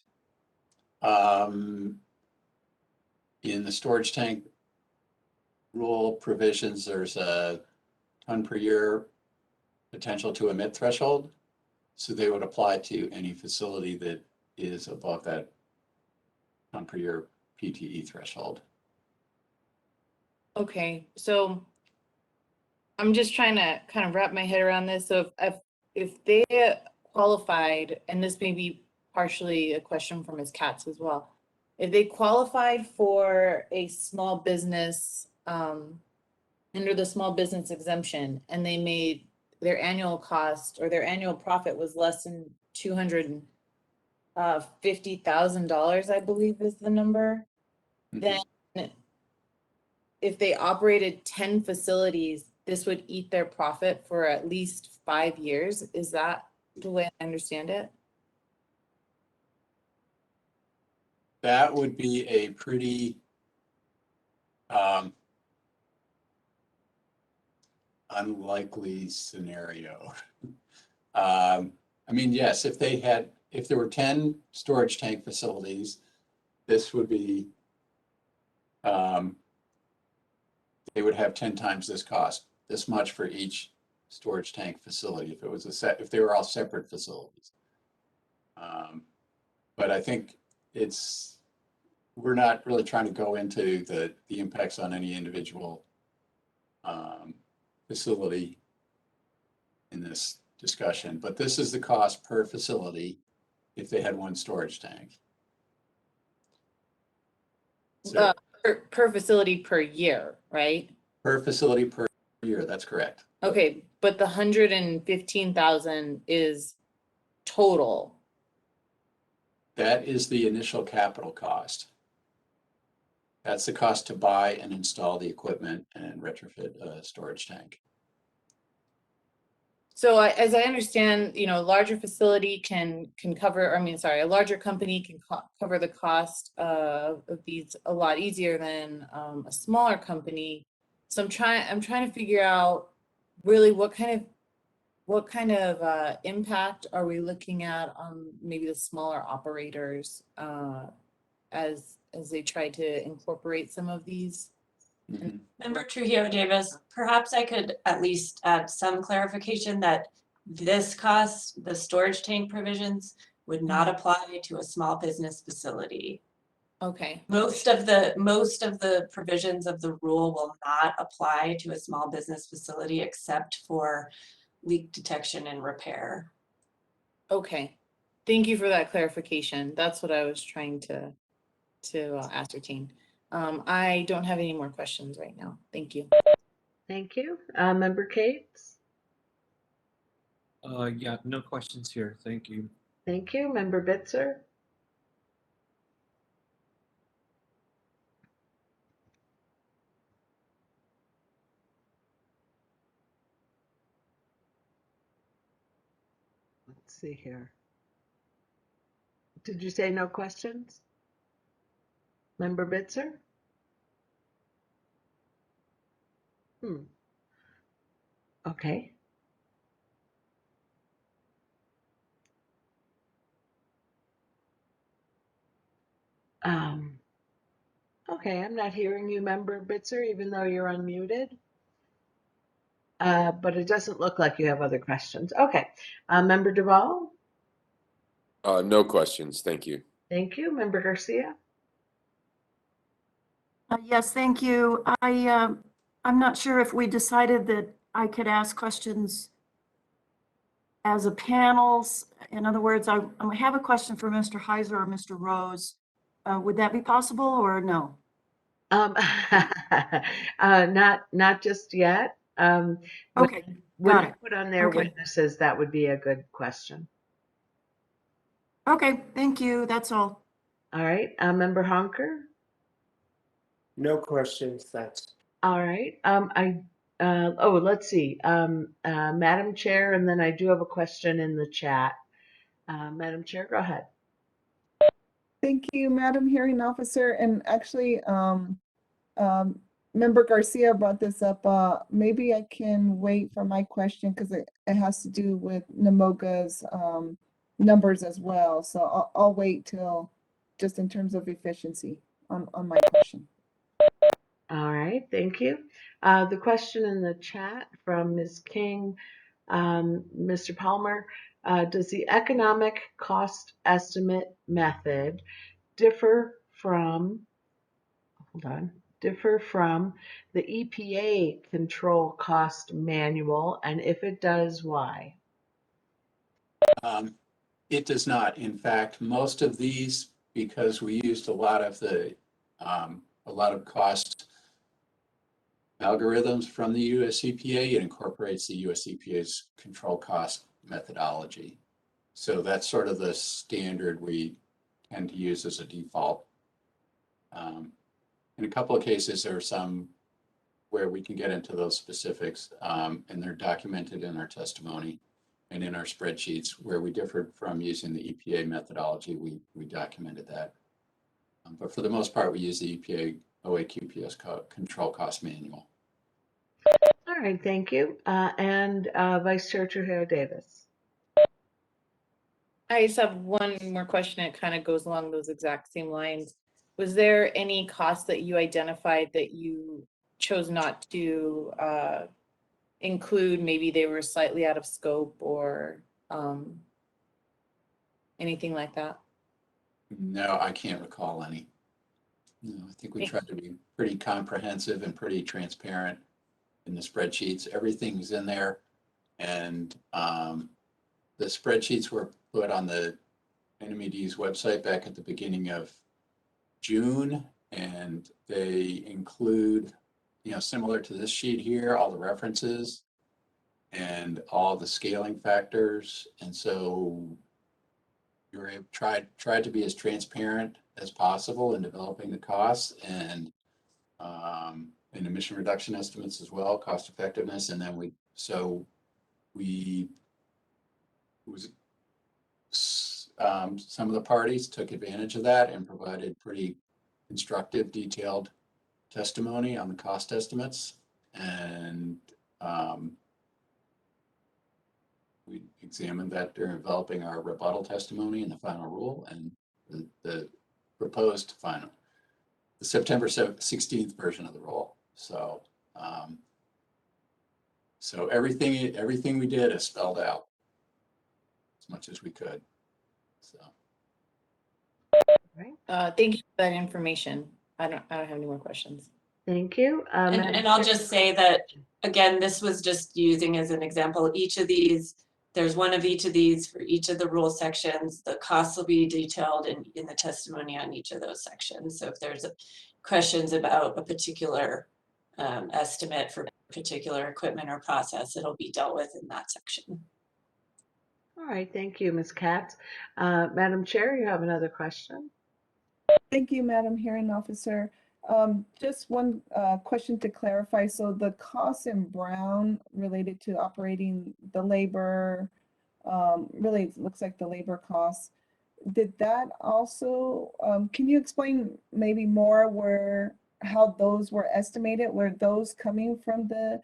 In the storage tank rule provisions, there's a ton per year potential to emit threshold. So they would apply to any facility that is above that ton per year PTE threshold. Okay, so I'm just trying to kind of wrap my head around this. So if they qualified, and this may be partially a question for Ms. Katz as well, if they qualified for a small business under the small business exemption, and they made their annual cost or their annual profit was less than $250,000, I believe is the number, then if they operated 10 facilities, this would eat their profit for at least 5 years. Is that the way I understand it? That would be a pretty unlikely scenario. I mean, yes, if there were 10 storage tank facilities, this would be, they would have 10 times this cost, this much for each storage tank facility if it was if they were all separate facilities. But I think we're not really trying to go into the impacts on any individual facility in this discussion, but this is the cost per facility if they had one storage tank. So, Per facility per year, right? Per facility per year, that's correct. Okay, but the 115,000 is total. That is the initial capital cost. That's the cost to buy and install the equipment and retrofit a storage tank. So as I understand, a larger facility can cover, a larger company can cover the cost of these a lot easier than a smaller company. So I'm trying to figure out really what kind of impact are we looking at on maybe the smaller operators as they try to incorporate some of these. Mhm. Member Trujillo Davis, perhaps I could at least add some clarification that this cost, the storage tank provisions, would not apply to a small business facility. Okay. Most of the provisions of the rule will not apply to a small business facility except for leak detection and repair. Okay. Thank you for that clarification. That's what I was trying to ascertain. I don't have any more questions right now. Thank you. Thank you. Member Cates? Yeah, no questions here. Thank you. Thank you. Member Bitzer? Let's see here. Did you say no questions? Member Bitzer? Okay. Okay, I'm not hearing you, Member Bitzer, even though you're unmuted. But it doesn't look like you have other questions. Okay. Member Duvall? No questions. Thank you. Thank you. Member Garcia? Yes, thank you. I'm not sure if we decided that I could ask questions as a panel. In other words, I have a question for Mr. Heiser or Mr. Rose. Would that be possible or no? Not just yet. Okay, When got you it. put on their Okay. witnesses, that would be a good question. Okay, thank you. That's all. All right. Member Honker? No questions. Thanks. All right. Let's see. Madam Chair, and then I do have a question in the chat. Madam Chair, go ahead. Thank you, Madam Hearing Officer. And actually, Member Garcia brought this up. Maybe I can wait for my question because it has to do with NMOGA's numbers as well. So I'll wait till just in terms of efficiency on my question. All right, thank you. The question in the chat from Ms. King, Mr. Palmer, does the economic cost estimate method differ from the EPA control cost manual, and if it does, why? It does not. In fact, most of these, because we used a lot of cost algorithms from the US EPA, it incorporates the US EPA's control cost methodology. So that's sort of the standard we tend to use as a default. In a couple of cases, there are some where we can get into those specifics, and they're documented in our testimony and in our spreadsheets. Where we differed from using the EPA methodology, we documented that. But for the most part, we use the EPA OAQPS control cost manual. All right, thank you. And Vice Chair Trujillo Davis. I just have one more question. It kind of goes along those exact same lines. Was there any costs that you identified that you chose not to include? Maybe they were slightly out of scope or anything like that? No, I can't recall any. No, I think we tried to be pretty comprehensive and pretty transparent in the spreadsheets. Everything's in there. And the spreadsheets were put on the NMED's website back at the beginning of June, and they include similar to this sheet here, all the references and all the scaling factors. And so you're tried to be as transparent as possible in developing the costs and emission reduction estimates as well, cost effectiveness. And then some of the parties took advantage of that and provided pretty constructive, detailed testimony on the cost estimates. And we examined that during developing our rebuttal testimony in the final rule and the proposed final, the September 16th version of the rule. So, so everything we did is spelled out as much as we could. So. Thank you for that information. I don't have any more questions. Thank you. And I'll just say that, again, this was just using as an example, each of these, there's one of each of these for each of the rule sections. The costs will be detailed in the testimony on each of those sections. So if there's questions about a particular estimate for particular equipment or process, it'll be dealt with in that section. All right, thank you, Ms. Katz. Madam Chair, you have another question? Thank you, Madam Hearing Officer. Just one question to clarify. So the costs in brown related to operating the labor, really it looks like the labor costs. Did that also, can you explain maybe more how those were estimated? Were those coming from the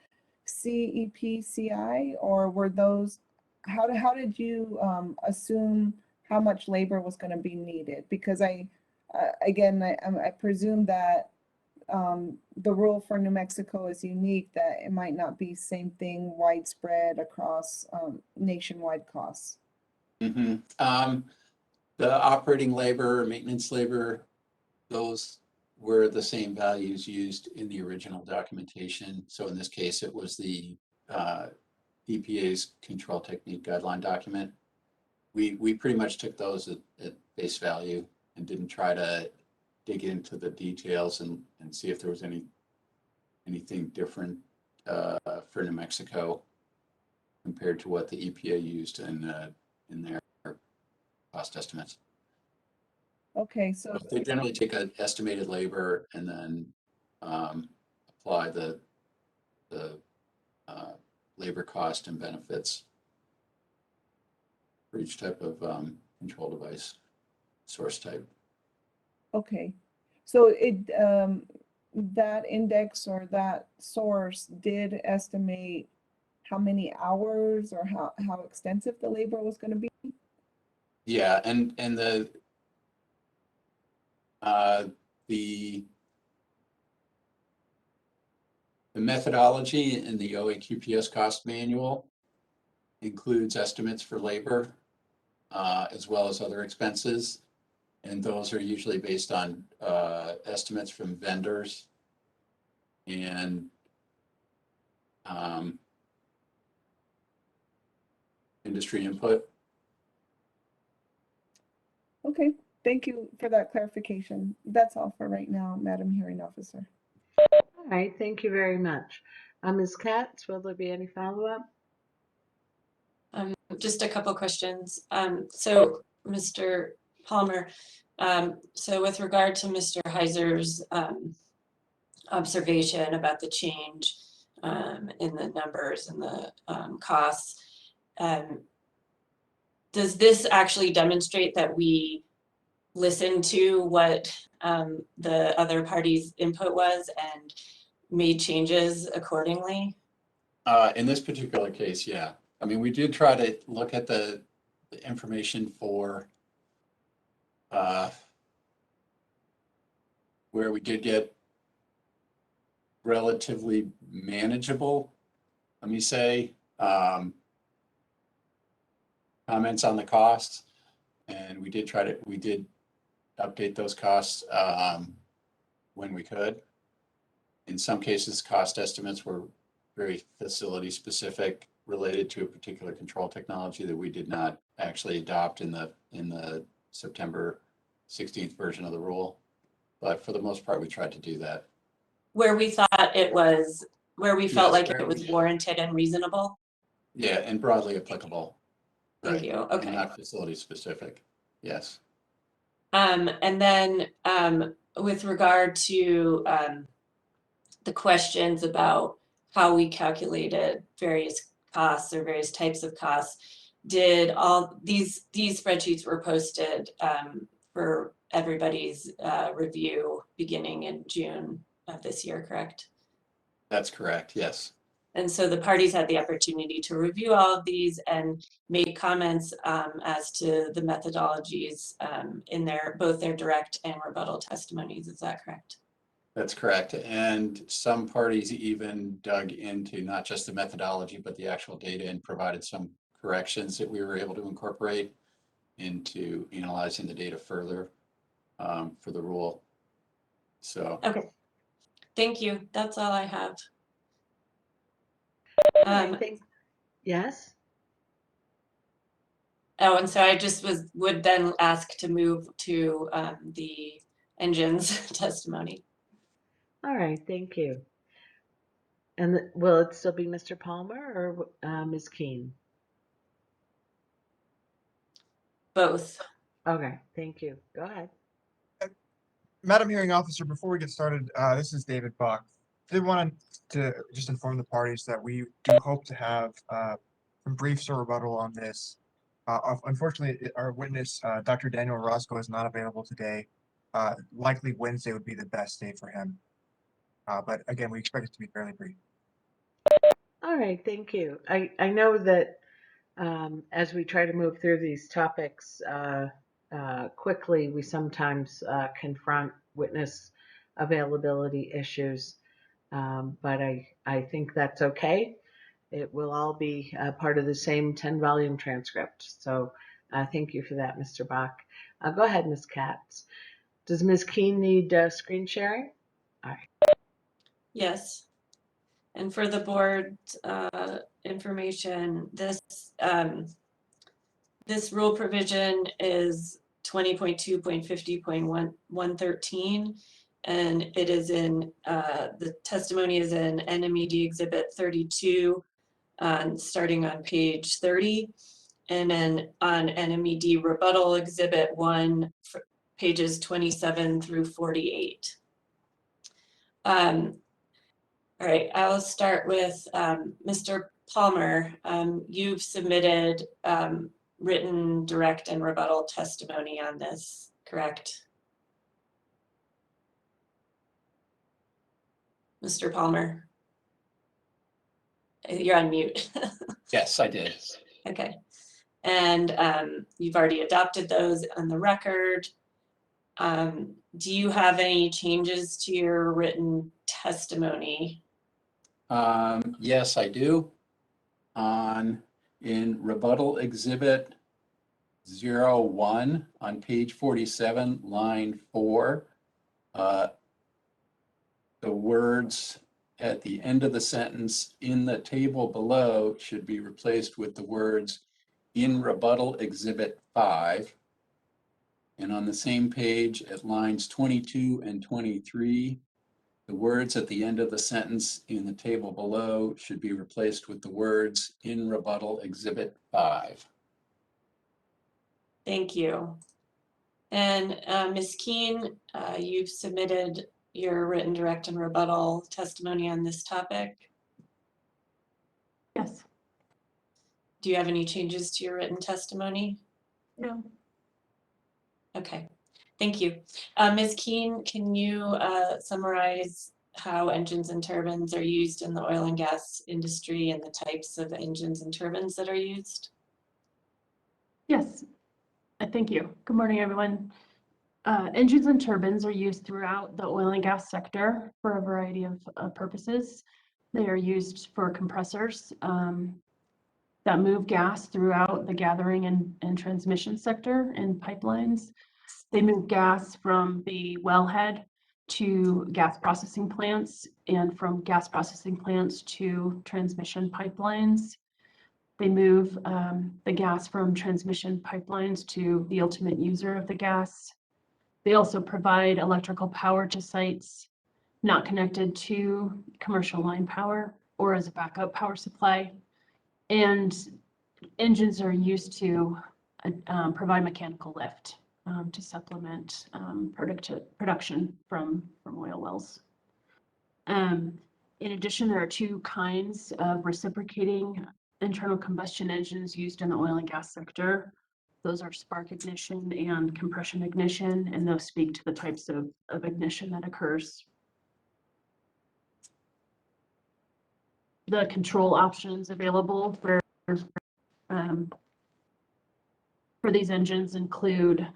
CEPCI, or were those, how did you assume how much labor was going to be needed? Because again, I presume that the rule for New Mexico is unique, that it might not be same thing widespread across nationwide costs. Mm-hmm. The operating labor, maintenance labor, those were the same values used in the original documentation. So in this case, it was the EPA's control technique guideline document. We pretty much took those at face value and didn't try to dig into the details and see if there was anything different for New Mexico compared to what the EPA used in their cost estimates. Okay, so they generally take an estimated labor and then apply the labor cost and benefits for each type of control device source type. okay, so that index or that source did estimate how many hours or how extensive the labor was going to be? Yeah, and the methodology in the OAQPS cost manual includes estimates for labor as well as other expenses. And those are usually based on estimates from vendors and industry input. Okay, thank you for that clarification. That's all for right now, Madam Hearing Officer. All right, thank you very much. Ms. Katz, will there be any follow-up? Just a couple questions. So Mr. Palmer, so with regard to Mr. Heiser's observation about the change in the numbers and the costs, does this actually demonstrate that we listened to what the other party's input was and made changes accordingly? In this particular case, yeah. I mean, we did try to look at the information for where we did get relatively manageable, let me say, comments on the costs. And we did update those costs when we could. In some cases, cost estimates were very facility specific, related to a particular control technology that we did not actually adopt in the September 16th version of the rule. But for the most part, we tried to do that. where we thought it was, where we felt Yes, like where it was we- warranted and reasonable? Yeah, and broadly applicable. Thank Right. you, And okay. not facility specific. Yes. And then with regard to the questions about how we calculated various costs or various types of costs, did all these spreadsheets were posted for everybody's review beginning in June of this year, correct? That's correct, yes. And so the parties had the opportunity to review all of these and make comments as to the methodologies in both their direct and rebuttal testimonies. Is that correct? That's correct. And some parties even dug into not just the methodology, but the actual data and provided some corrections that we were able to incorporate into analyzing the data further for the rule. So. Okay, thank you. That's all I have. Yes? Oh, and so I just would then ask to move to the engines testimony. All right, thank you. And will it still be Mr. Palmer or Ms. Keen? Both. Okay, thank you. Go ahead. Madam Hearing Officer, before we get started, this is David Buck. Did want to just inform the parties that we do hope to have some briefs or rebuttal on this. Unfortunately, our witness, Dr. Daniel Roscoe, is not available today. Likely Wednesday would be the best day for him. But again, we expect it to be fairly brief. All right, thank you. I know that as we try to move through these topics quickly, we sometimes confront witness availability issues, but I think that's okay. It will all be part of the same 10-volume transcript. So thank you for that, Mr. Bach. Go ahead, Ms. Katz. Does Ms. Keen need screen sharing? All right. Yes. And for the board information, this rule provision is 20.2.50.113, and it is in the testimony is in NMED Exhibit 32, starting on page 30, and then on NMED Rebuttal Exhibit 1, pages 27 through 48. All right, I'll start with Mr. Palmer. You've submitted written, direct, and rebuttal testimony on this, correct? Mr. Palmer? You're on mute. Yes, I did. Okay. And you've already adopted those on the record. Do you have any changes to your written testimony? Yes, I do. In rebuttal exhibit 01 on page 47, line 4, the words at the end of the sentence in the table below should be replaced with the words in rebuttal exhibit 5. And on the same page at lines 22 and 23, the words at the end of the sentence in the table below should be replaced with the words in rebuttal exhibit 5. Thank you. And Ms. Keen, you've submitted your written, direct, and rebuttal testimony on this topic. Yes. Do you have any changes to your written testimony? No. Okay, thank you. Ms. Keen, can you summarize how engines and turbines are used in the oil and gas industry and the types of engines and turbines that are used? Yes, thank you. Good morning, everyone. Engines and turbines are used throughout the oil and gas sector for a variety of purposes. They are used for compressors that move gas throughout the gathering and transmission sector and pipelines. They move gas from the wellhead to gas processing plants and from gas processing plants to transmission pipelines. They move the gas from transmission pipelines to the ultimate user of the gas. They also provide electrical power to sites not connected to commercial line power or as a backup power supply. And engines are used to provide mechanical lift to supplement production from oil wells. In addition, there are two kinds of reciprocating internal combustion engines used in the oil and gas sector. Those are spark ignition and compression ignition, and those speak to the types of ignition that occurs. The control options available for these engines include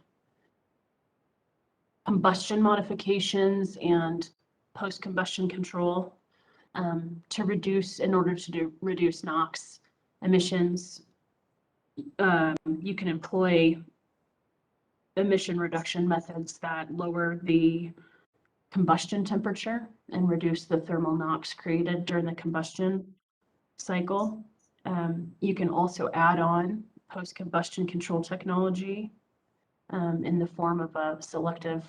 combustion modifications and post-combustion control in order to reduce NOx emissions. You can employ emission reduction methods that lower the combustion temperature and reduce the thermal NOx created during the combustion cycle. You can also add on post-combustion control technology in the form of a selective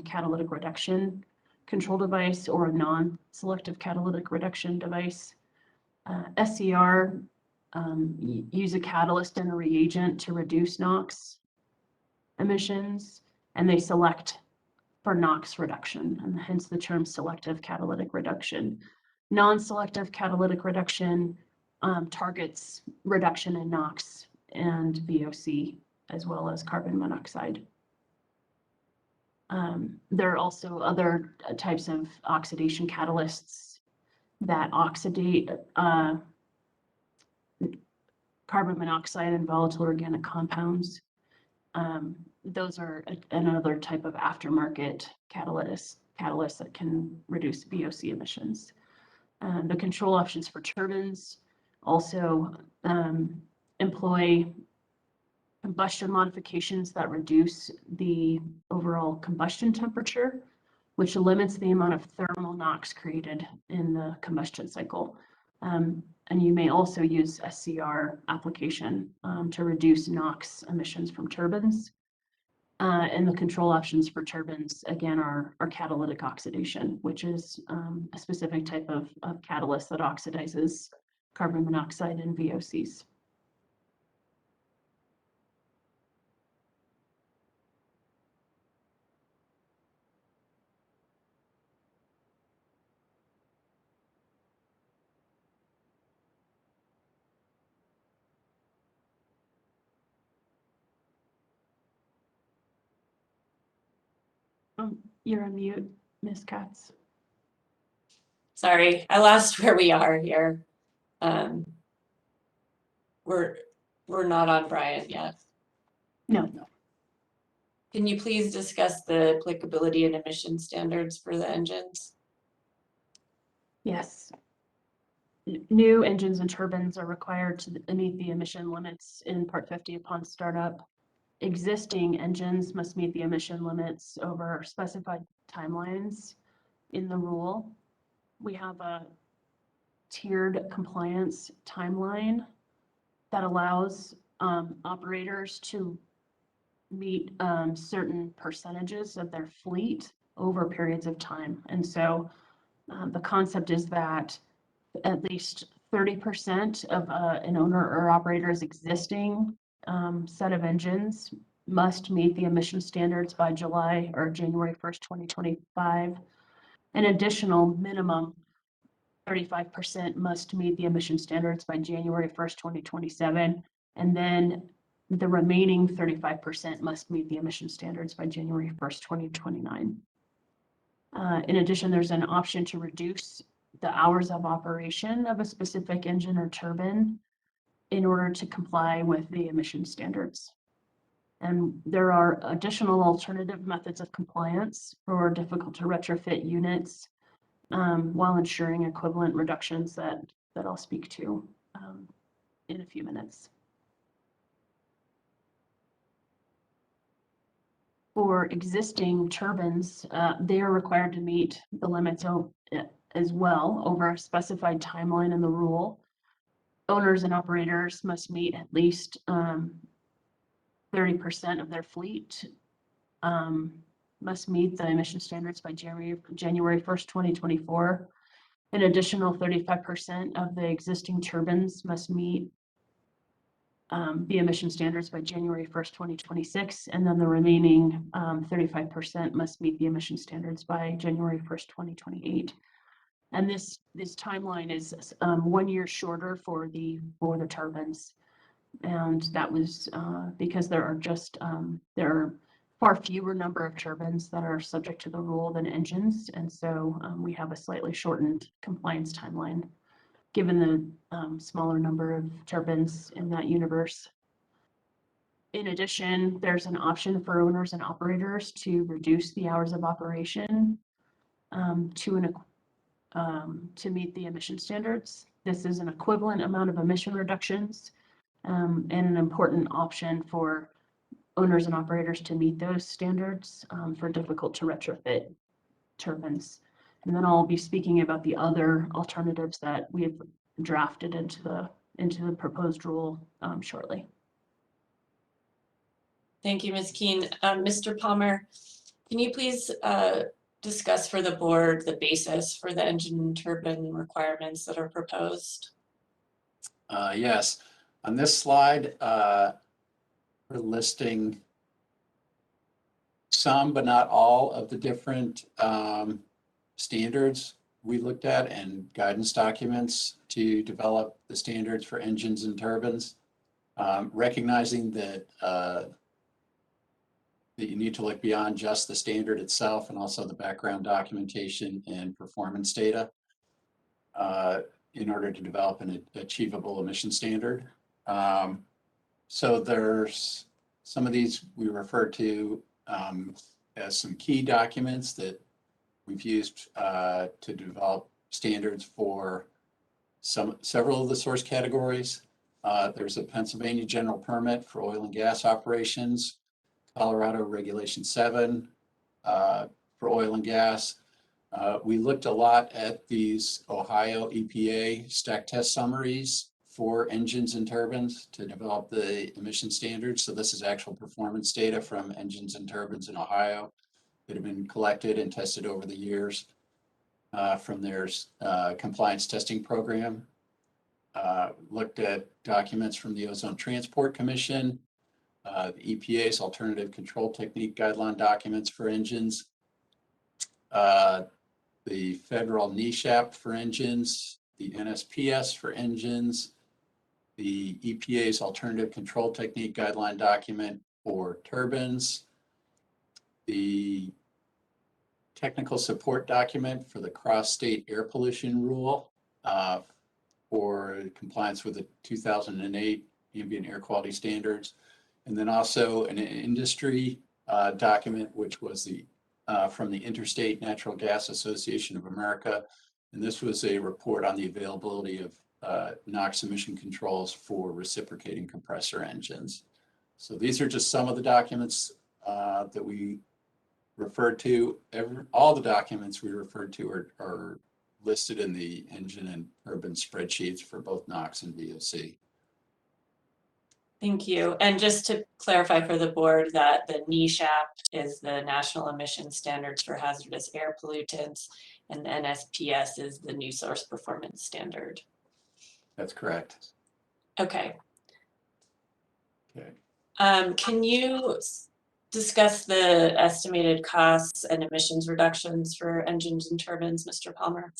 catalytic reduction control device or a non-selective catalytic reduction device. SCR use a catalyst and a reagent to reduce NOx emissions, and they select for NOx reduction, and hence the term selective catalytic reduction. Non-selective catalytic reduction targets reduction in NOx and VOC, as well as carbon monoxide. There are also other types of oxidation catalysts that oxidate carbon monoxide and volatile organic compounds. Those are another type of aftermarket catalyst that can reduce VOC emissions. The control options for turbines also employ combustion modifications that reduce the overall combustion temperature, which limits the amount of thermal NOx created in the combustion cycle. And you may also use SCR application to reduce NOx emissions from turbines. And the control options for turbines, again, are catalytic oxidation, which is a specific type of catalyst that oxidizes carbon monoxide and VOCs. You're on mute, Ms. Katz. Sorry, I lost where we are here. We're not on Bryant yet. No. Can you please discuss the applicability and emission standards for the engines? Yes. New engines and turbines are required to meet the emission limits in Part 50 upon startup. Existing engines must meet the emission limits over specified timelines in the rule. We have a tiered compliance timeline that allows operators to meet certain percentages of their fleet over periods of time. And so the concept is that at least 30% of an owner or operator's existing set of engines must meet the emission standards by July or January 1st, 2025. An additional minimum 35% must meet the emission standards by January 1st, 2027. And then the remaining 35% must meet the emission standards by January 1st, 2029. In addition, there's an option to reduce the hours of operation of a specific engine or turbine in order to comply with the emission standards. And there are additional alternative methods of compliance for difficult to retrofit units while ensuring equivalent reductions that I'll speak to in a few minutes. For existing turbines, they are required to meet the limits as well over a specified timeline in the rule. Owners and operators must meet at least 30% of their fleet must meet the emission standards by January 1st, 2024. An additional 35% of the existing turbines must meet the emission standards by January 1st, 2026, and then the remaining 35% must meet the emission standards by January 1st, 2028. And this timeline is 1 year shorter for the turbines. And that was because there are far fewer number of turbines that are subject to the rule than engines. And so we have a slightly shortened compliance timeline, given the smaller number of turbines in that universe. In addition, there's an option for owners and operators to reduce the hours of operation to meet the emission standards. This is an equivalent amount of emission reductions and an important option for owners and operators to meet those standards for difficult to retrofit turbines. And then I'll be speaking about the other alternatives that we have drafted into the proposed rule shortly. Thank you, Ms. Keen. Mr. Palmer, can you please discuss for the board the basis for the engine turbine requirements that are proposed? Yes, on this slide, we're listing some, but not all of the different standards we looked at and guidance documents to develop the standards for engines and turbines, recognizing that that you need to look beyond just the standard itself and also the background documentation and performance data in order to develop an achievable emission standard. So there's some of these we refer to as some key documents that we've used to develop standards for several of the source categories. There's a Pennsylvania general permit for oil and gas operations, Colorado Regulation 7 for oil and gas. We looked a lot at these Ohio EPA stack test summaries for engines and turbines to develop the emission standards. So this is actual performance data from engines and turbines in Ohio that have been collected and tested over the years from their compliance testing program. Looked at documents from the Ozone Transport Commission, the EPA's alternative control technique guideline documents for engines, the federal NESHAP for engines, the NSPS for engines, the EPA's alternative control technique guideline document for turbines, the technical support document for the cross-state air pollution rule for compliance with the 2008 ambient air quality standards, and then also an industry document, which was the from the Interstate Natural Gas Association of America. And this was a report on the availability of NOx emission controls for reciprocating compressor engines. So these are just some of the documents that we referred to. All the documents we referred to are listed in the engine and turbine spreadsheets for both NOx and VOC. Thank you. And just to clarify for the board that the NESHAP is the National Emission Standards for Hazardous Air Pollutants, and the NSPS is the New Source Performance Standard. That's correct. Okay. Okay. Can you discuss the estimated costs and emissions reductions for engines and turbines, Mr. Palmer?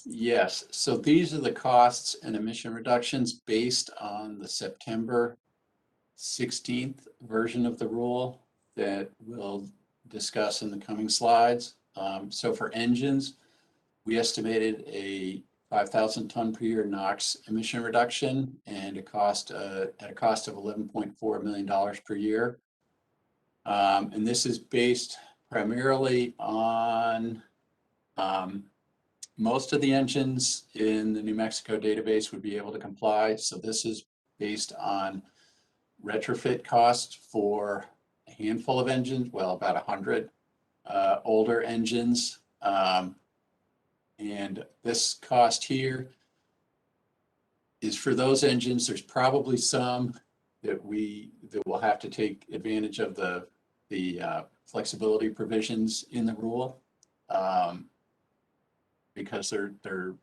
Yes, so these are the costs and emission reductions based on the September 16th version of the rule that we'll discuss in the coming slides. So for engines, we estimated a 5,000 ton per year NOx emission reduction and at a cost of $11.4 million per year. And this is based primarily on most of the engines in the New Mexico database would be able to comply. So this is based on retrofit costs for a handful of engines, well, about 100 older engines. And this cost here is for those engines. There's probably some that we'll have to take advantage of the flexibility provisions in the rule. Because they're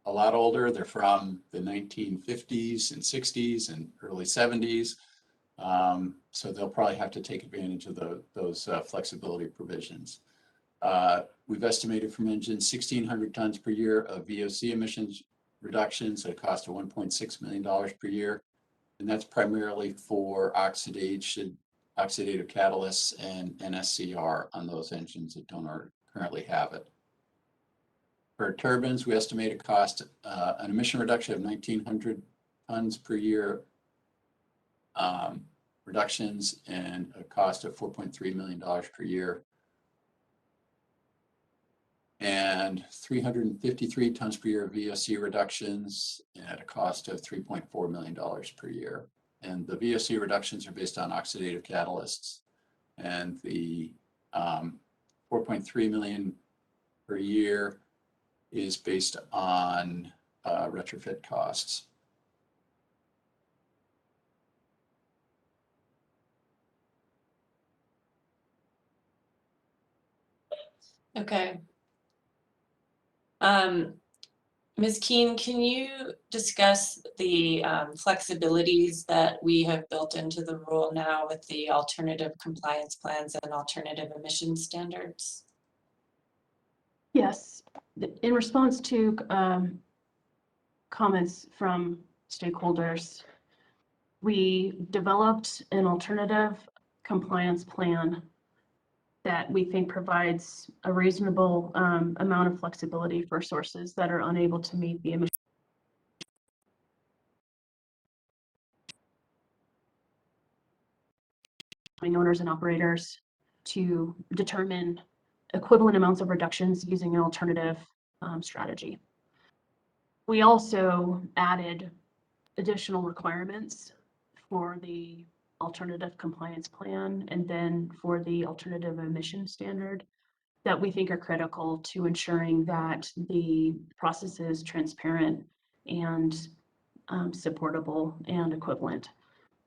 a lot older. They're from the 1950s and 60s and early 70s. So they'll probably have to take advantage of those flexibility provisions. We've estimated from engines 1,600 tons per year of VOC emissions reductions at a cost of $1.6 million per year. And that's primarily for oxidative catalysts and NSCR on those engines that don't currently have it. For turbines, we estimate a cost, an emission reduction of 1,900 tons per year reductions and a cost of $4.3 million per year. And 353 tons per year of VOC reductions at a cost of $3.4 million per year. And the VOC reductions are based on oxidative catalysts. And the 4.3 million per year is based on retrofit costs. Okay. Ms. Keene, can you discuss the flexibilities that we have built into the rule now with the alternative compliance plans and alternative emission standards? Yes, in response to comments from stakeholders, we developed an alternative compliance plan that we think provides a reasonable amount of flexibility for sources that are unable to meet the emission owners and operators to determine equivalent amounts of reductions using an alternative strategy. We also added additional requirements for the alternative compliance plan and then for the alternative emission standard that we think are critical to ensuring that the process is transparent and supportable and equivalent.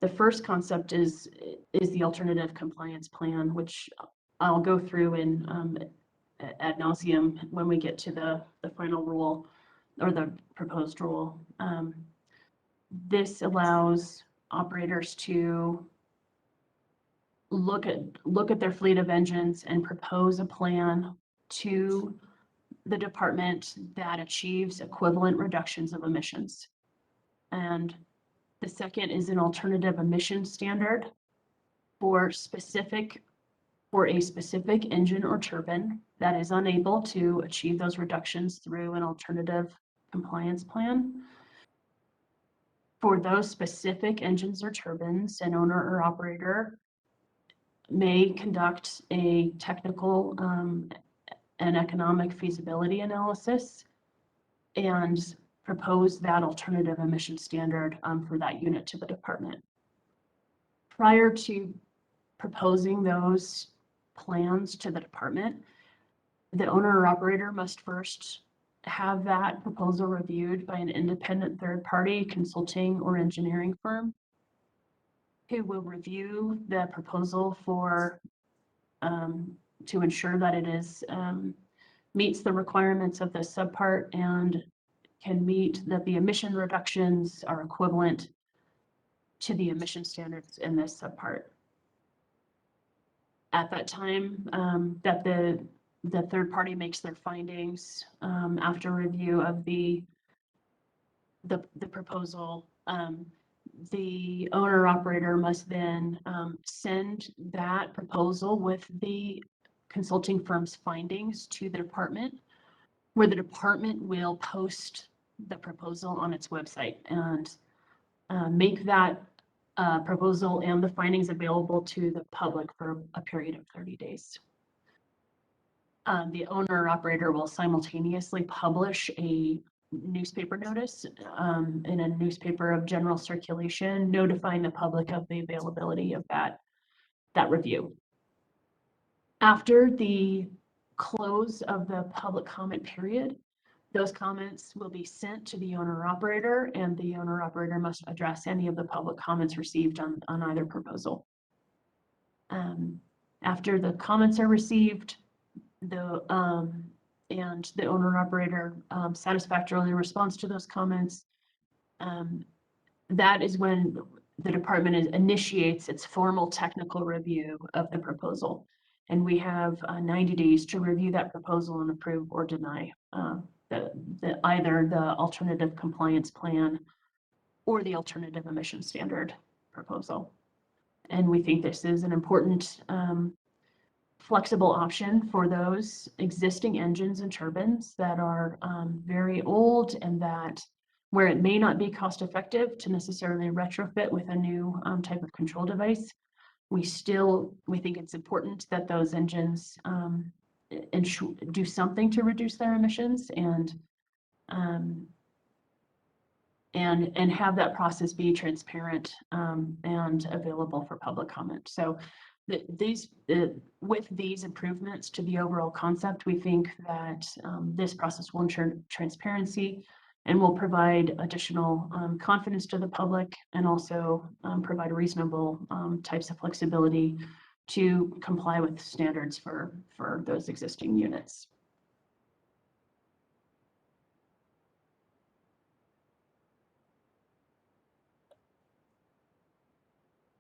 The first concept is the alternative compliance plan, which I'll go through in ad nauseum when we get to the final rule or the proposed rule. This allows operators to look at their fleet of engines and propose a plan to the department that achieves equivalent reductions of emissions. And the second is an alternative emission standard for a specific engine or turbine that is unable to achieve those reductions through an alternative compliance plan. For those specific engines or turbines, an owner or operator may conduct a technical and economic feasibility analysis and propose that alternative emission standard for that unit to the department. Prior to proposing those plans to the department, the owner or operator must first have that proposal reviewed by an independent third-party consulting or engineering firm who will review the proposal for to ensure that it is meets the requirements of the subpart and can meet that the emission reductions are equivalent to the emission standards in this subpart. At that time that the third party makes their findings after review of the proposal, the owner operator must then send that proposal with the consulting firm's findings to the department, where the department will post the proposal on its website and make that proposal and the findings available to the public for a period of 30 days. The owner operator will simultaneously publish a newspaper notice in a newspaper of general circulation, notifying the public of the availability of that review. After the close of the public comment period, those comments will be sent to the owner operator, and the owner operator must address any of the public comments received on either proposal. After the comments are received, and the owner and operator satisfactorily responds to those comments, that is when the department initiates its formal technical review of the proposal. And we have 90 days to review that proposal and approve or deny either the alternative compliance plan or the alternative emission standard proposal. And we think this is an important flexible option for those existing engines and turbines that are very old and that where it may not be cost effective to necessarily retrofit with a new type of control device, we think it's important that those engines do something to reduce their emissions and have that process be transparent and available for public comment. So with these improvements to the overall concept, we think that this process will ensure transparency and will provide additional confidence to the public and also provide reasonable types of flexibility to comply with standards for those existing units.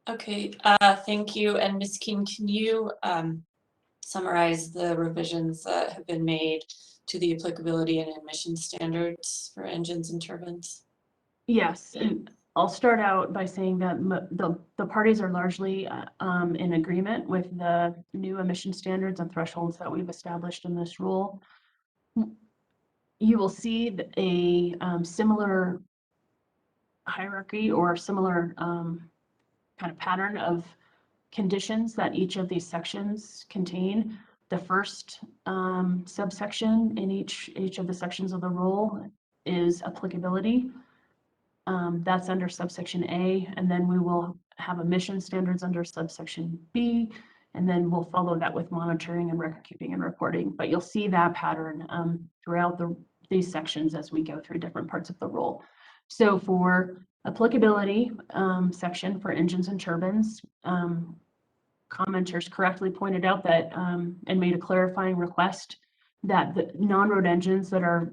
Okay, thank you. And Ms. Keene, can you summarize the revisions that have been made to the applicability and emission standards for engines and turbines? Yes, and I'll start out by saying that the parties are largely in agreement with the new emission standards and thresholds that we've established in this rule. You will see a similar hierarchy or similar kind of pattern of conditions that each of these sections contain. The first subsection in each of the sections of the rule is applicability. That's under subsection A, and then we will have emission standards under subsection B, and then we'll follow that with monitoring and record keeping and reporting. But you'll see that pattern throughout these sections as we go through different parts of the rule. So for applicability section for engines and turbines, commenters correctly pointed out that and made a clarifying request that the non-road engines that are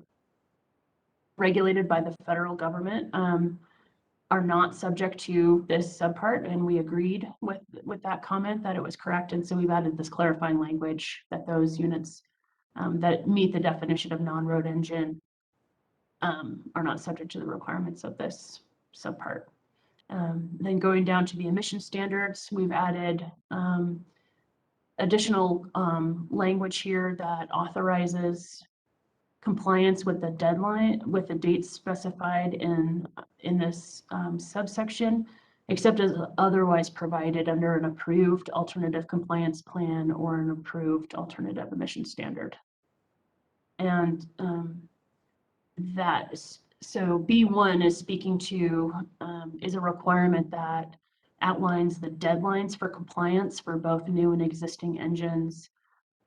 regulated by the federal government are not subject to this subpart, and we agreed with that comment that it was correct, and so we've added this clarifying language that those units that meet the definition of non-road engine are not subject to the requirements of this subpart. Then going down to the emission standards, we've added additional language here that authorizes compliance with the deadline, with the dates specified in this subsection, except as otherwise provided under an approved alternative compliance plan or an approved alternative emission standard. And so B1 is speaking to, is a requirement that outlines the deadlines for compliance for both new and existing engines.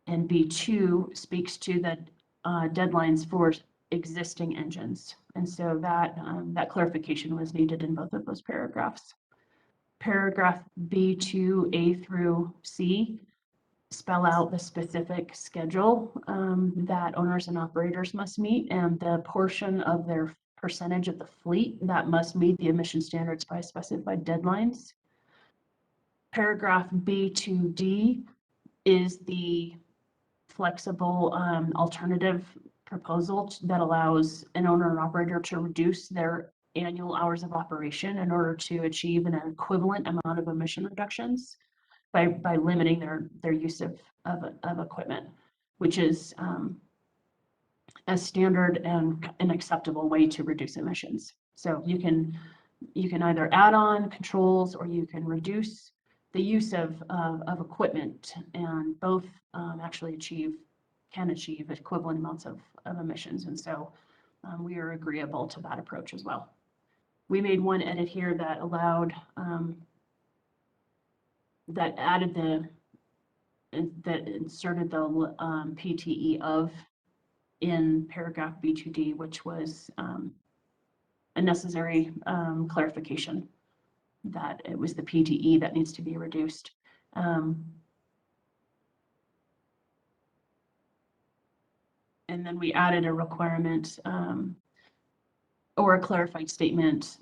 And B2 speaks to the deadlines for existing engines. And so that clarification was needed in both of those paragraphs. Paragraph B2, A through C spell out the specific schedule that owners and operators must meet and the portion of their percentage of the fleet that must meet the emission standards by specified deadlines. Paragraph B2D is the flexible alternative proposal that allows an owner and operator to reduce their annual hours of operation in order to achieve an equivalent amount of emission reductions by limiting their use of equipment, which is a standard and an acceptable way to reduce emissions. So you can either add on controls or you can reduce the use of equipment, and both actually can achieve equivalent amounts of emissions. And so we are agreeable to that approach as well. We made one edit here that allowed that inserted the PTE of in paragraph B2D, which was a necessary clarification that it was the PTE that needs to be reduced. And then we added a requirement or a clarified statement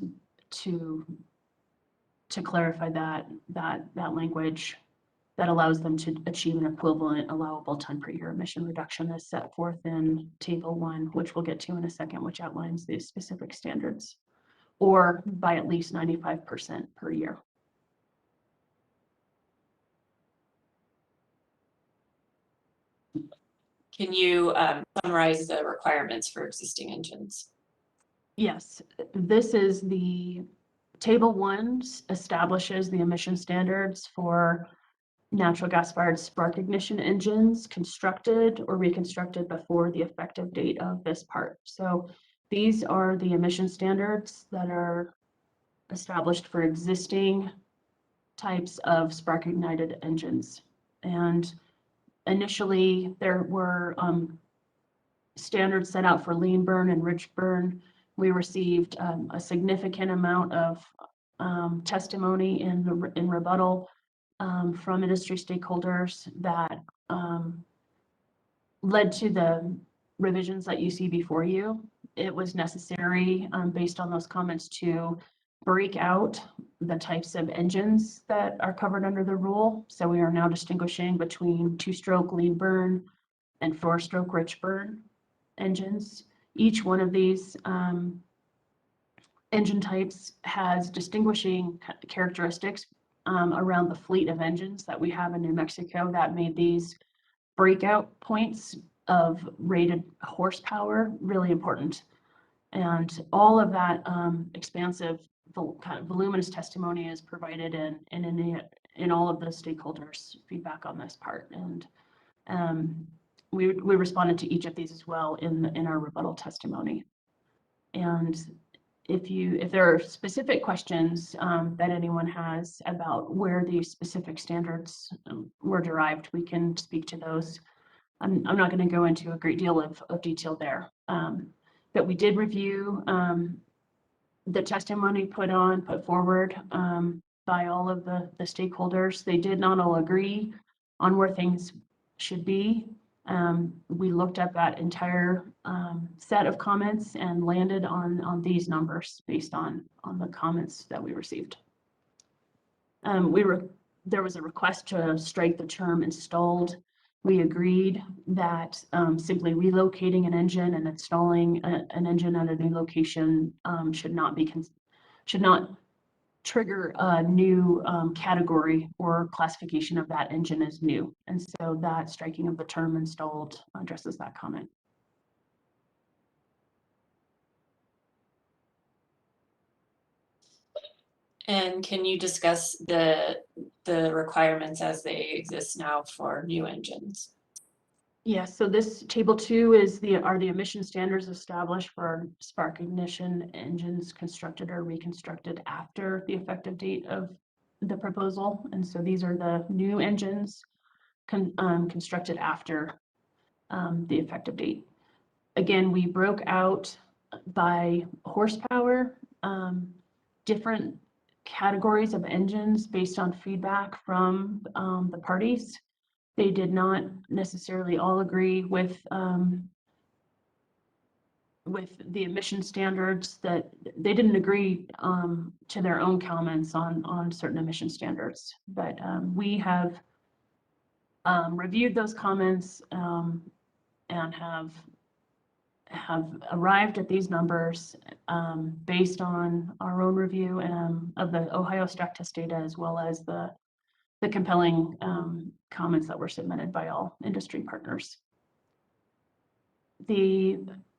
to clarify that language that allows them to achieve an equivalent allowable ton per year emission reduction as set forth in table 1, which we'll get to in a second, which outlines the specific standards, or by at least 95% per year. Can you summarize the requirements for existing engines? Yes, this is the table 1 establishes the emission standards for natural gas fired spark ignition engines constructed or reconstructed before the effective date of this part. So these are the emission standards that are established for existing types of spark ignited engines. And initially there were standards set out for lean burn and rich burn. We received a significant amount of testimony in rebuttal from industry stakeholders that led to the revisions that you see before you. It was necessary based on those comments to break out the types of engines that are covered under the rule. So we are now distinguishing between 2-stroke lean burn and 4-stroke rich burn engines. Each one of these engine types has distinguishing characteristics around the fleet of engines that we have in New Mexico that made these breakout points of rated horsepower really important. And all of that expansive kind of voluminous testimony is provided in all of the stakeholders' feedback on this part. And we responded to each of these as well in our rebuttal testimony. And if there are specific questions that anyone has about where these specific standards were derived, we can speak to those. I'm not going to go into a great deal of detail there, but we did review the testimony put forward by all of the stakeholders. They did not all agree on where things should be. We looked at that entire set of comments and landed on these numbers based on the comments that we received. There was a request to strike the term installed. We agreed that simply relocating an engine and installing an engine at a new location should not trigger a new category or classification of that engine as new. And so that striking of the term installed addresses that comment. And can you discuss the requirements as they exist now for new engines? Yes, so this table 2 are the emission standards established for spark ignition engines constructed or reconstructed after the effective date of the proposal. And so these are the new engines constructed after the effective date. Again, we broke out by horsepower, different categories of engines based on feedback from the parties. They did not necessarily all agree with the emission standards. That they didn't agree to their own comments on certain emission standards. But we have reviewed those comments and have arrived at these numbers based on our own review of the Ohio stack test data, as well as the compelling comments that were submitted by all industry partners. The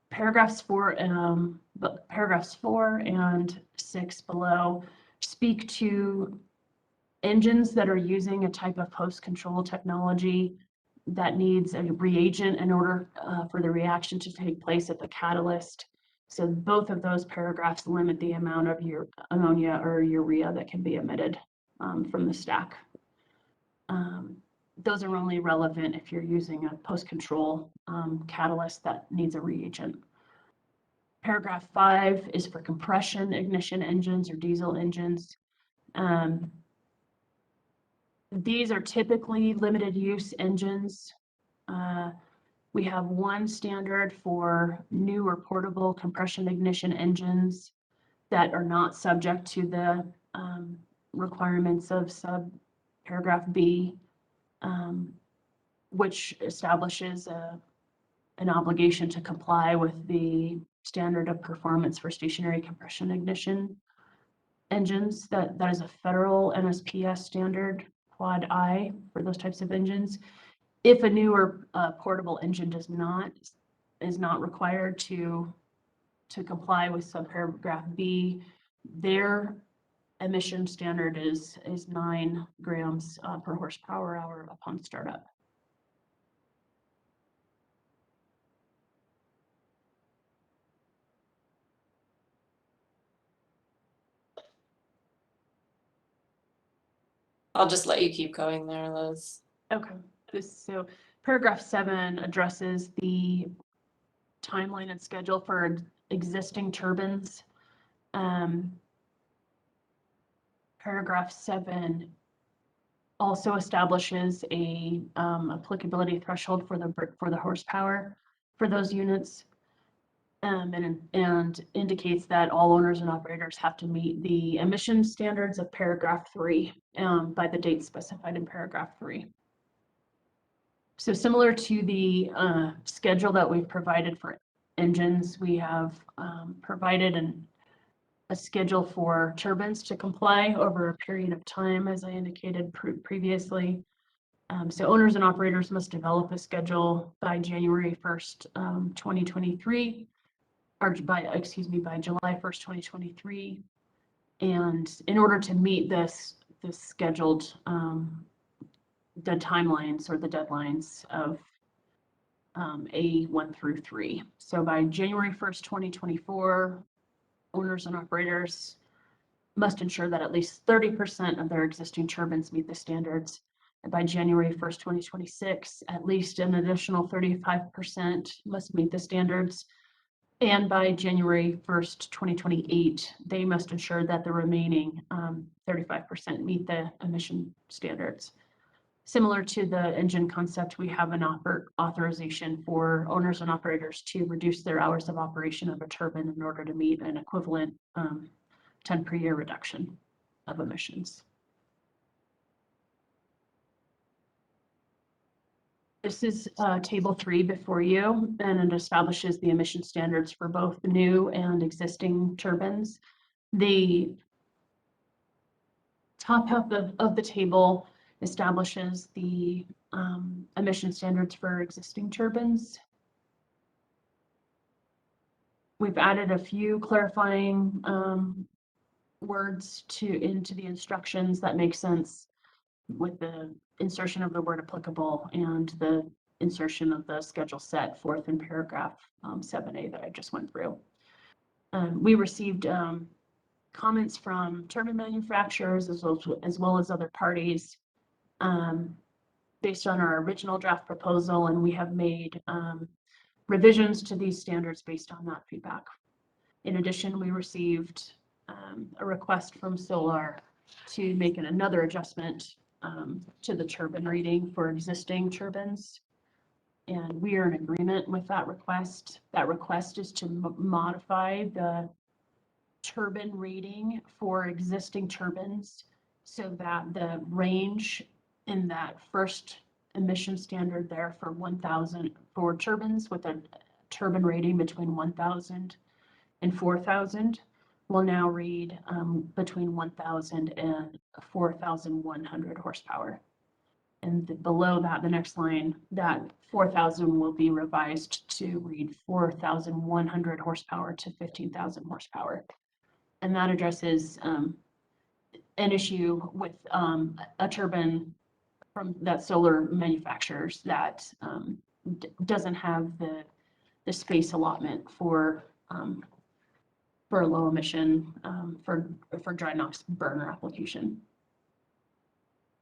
paragraphs 4 and 6 below speak to engines that are using a type of post-control technology that needs a reagent in order for the reaction to take place at the catalyst. So both of those paragraphs limit the amount of ammonia or urea that can be emitted from the stack. Those are only relevant if you're using a post-control catalyst that needs a reagent. Paragraph 5 is for compression ignition engines or diesel engines. These are typically limited use engines. We have one standard for new or portable compression ignition engines that are not subject to the requirements of paragraph B, which establishes an obligation to comply with the standard of performance for stationary compression ignition engines. That is a federal NSPS standard, quad I, for those types of engines. If a new or portable engine is not required to comply with subparagraph B, their emission standard is 9 grams per horsepower hour upon startup. I'll just let you keep going there, Liz. Okay, so paragraph 7 addresses the timeline and schedule for existing turbines. Paragraph 7 also establishes a applicability threshold for the horsepower for those units, and indicates that all owners and operators have to meet the emission standards of paragraph 3 by the date specified in paragraph 3. So similar to the schedule that we've provided for engines, we have provided a schedule for turbines to comply over a period of time, as I indicated previously. So owners and operators must develop a schedule by January 1st, 2023, or by July 1st, 2023. And in order to meet this scheduled, the timelines or the deadlines of A1 through 3. So by January 1st, 2024, owners and operators must ensure that at least 30% of their existing turbines meet the standards. And by January 1st, 2026, at least an additional 35% must meet the standards. And by January 1st, 2028, they must ensure that the remaining 35% meet the emission standards. Similar to the engine concept, we have an authorization for owners and operators to reduce their hours of operation of a turbine in order to meet an equivalent 10 per year reduction of emissions. This is table 3 before you, and it establishes the emission standards for both new and existing turbines. The top half of the table establishes the emission standards for existing turbines. We've added a few clarifying words into the instructions that make sense with the insertion of the word applicable and the insertion of the schedule set forth in paragraph 7A that I just went through. We received comments from turbine manufacturers as well as other parties based on our original draft proposal, and we have made revisions to these standards based on that feedback. In addition, we received a request from Solar to make another adjustment to the turbine rating for existing turbines, and we are in agreement with that request. That request is to modify the turbine rating for existing turbines so that the range in that first emission standard there for 1,000 for turbines with a turbine rating between 1,000 and 4,000 will now read between 1,000 and 4,100 horsepower. And below that, the next line, that 4,000 will be revised to read 4,100 horsepower to 15,000 horsepower. And that addresses an issue with a turbine from that Solar manufacturers that doesn't have the space allotment for a low emission for dry NOx burner application.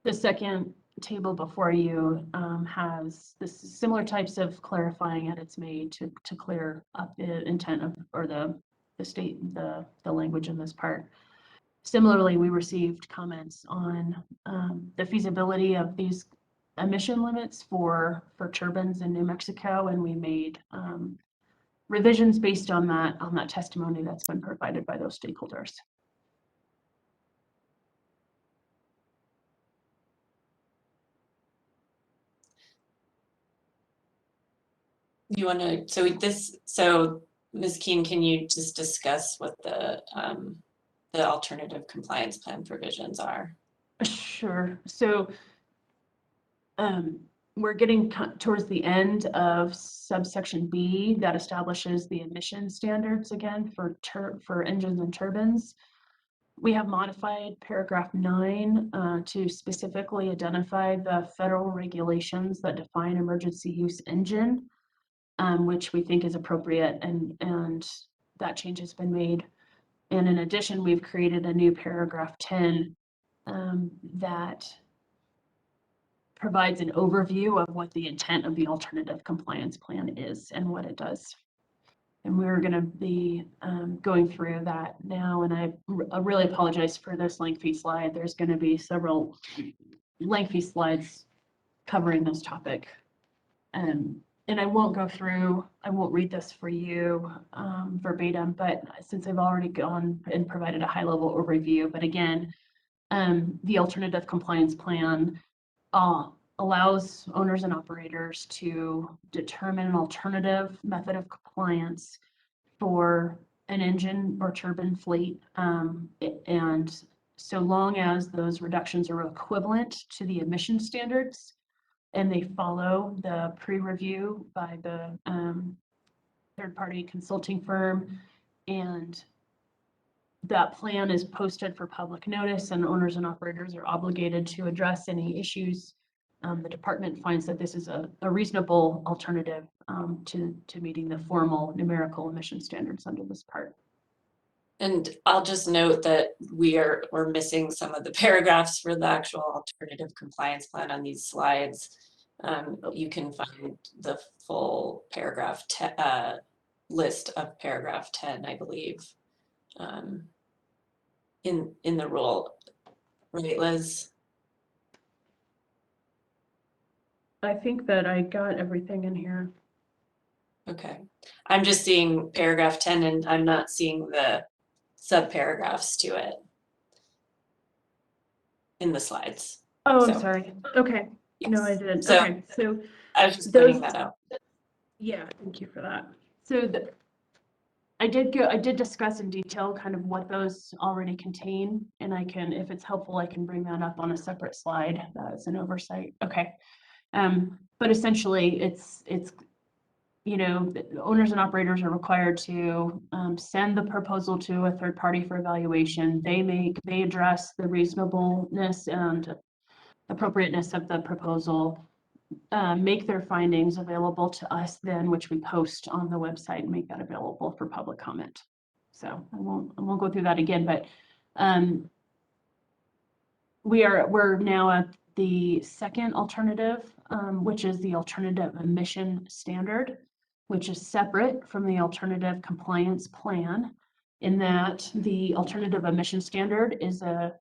The second table before you has this similar types of clarifying edits made to clear up the intent of or the language in this part. Similarly, we received comments on the feasibility of these emission limits for turbines in New Mexico, and we made revisions based on that testimony that's been provided by those stakeholders. You want to, so Ms. Keen, can you just discuss what the alternative compliance plan provisions are? Sure. So we're getting towards the end of subsection B that establishes the emission standards again for engines and turbines. We have modified paragraph 9 to specifically identify the federal regulations that define emergency use engine, which we think is appropriate, and that change has been made. And in addition, we've created a new paragraph 10 that provides an overview of what the intent of the alternative compliance plan is and what it does. And we're going to be going through that now. And I really apologize for this lengthy slide. There's going to be several lengthy slides covering this topic. And I won't go through, I won't read this for you verbatim, but since I've already gone and provided a high level overview, but again, the alternative compliance plan allows owners and operators to determine an alternative method of compliance for an engine or turbine fleet. And so long as those reductions are equivalent to the emission standards and they follow the pre-review by the third-party consulting firm, and that plan is posted for public notice and owners and operators are obligated to address any issues, the department finds that this is a reasonable alternative to meeting the formal numerical emission standards under this part. And I'll just note that we're missing some of the paragraphs for the actual alternative compliance plan on these slides. You can find the full paragraph list of paragraph 10, I believe, in the rule. Right, Liz? I think that I got everything in here. Okay. I'm just seeing paragraph 10 and I'm not seeing the subparagraphs to it in the slides. Oh, I'm sorry. Okay. Yes. No, I didn't. So, okay. So I was just pointing that out. Yeah, thank you for that. So I did discuss in detail kind of what those already contain, and I can, if it's helpful, I can bring that up on a separate slide. That's an oversight. Okay. But essentially it's, you know, owners and operators are required to send the proposal to a third party for evaluation. They address the reasonableness and appropriateness of the proposal, make their findings available to us then, which we post on the website and make that available for public comment. So I won't go through that again, but we're now at the second alternative, which is the alternative emission standard, which is separate from the alternative compliance plan, in that the alternative emission standard is a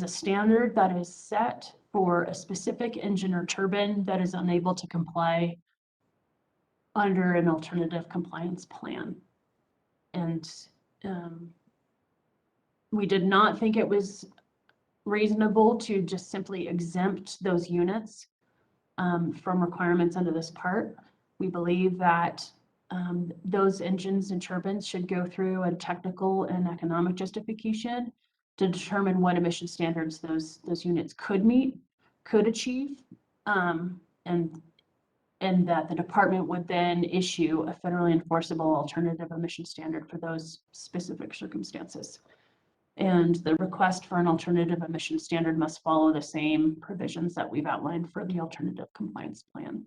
standard that is set for a specific engine or turbine that is unable to comply under an alternative compliance plan. And we did not think it was reasonable to just simply exempt those units from requirements under this part. We believe that those engines and turbines should go through a technical and economic justification to determine what emission standards those units could meet, could achieve, and that the department would then issue a federally enforceable alternative emission standard for those specific circumstances. And the request for an alternative emission standard must follow the same provisions that we've outlined for the alternative compliance plan.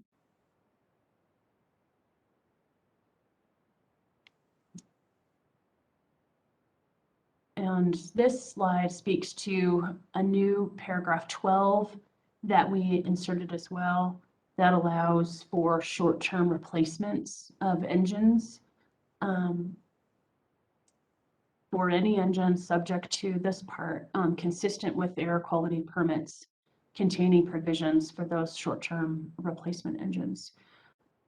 And this slide speaks to a new paragraph 12 that we inserted as well that allows for short-term replacements of engines for any engine subject to this part, consistent with air quality permits containing provisions for those short-term replacement engines.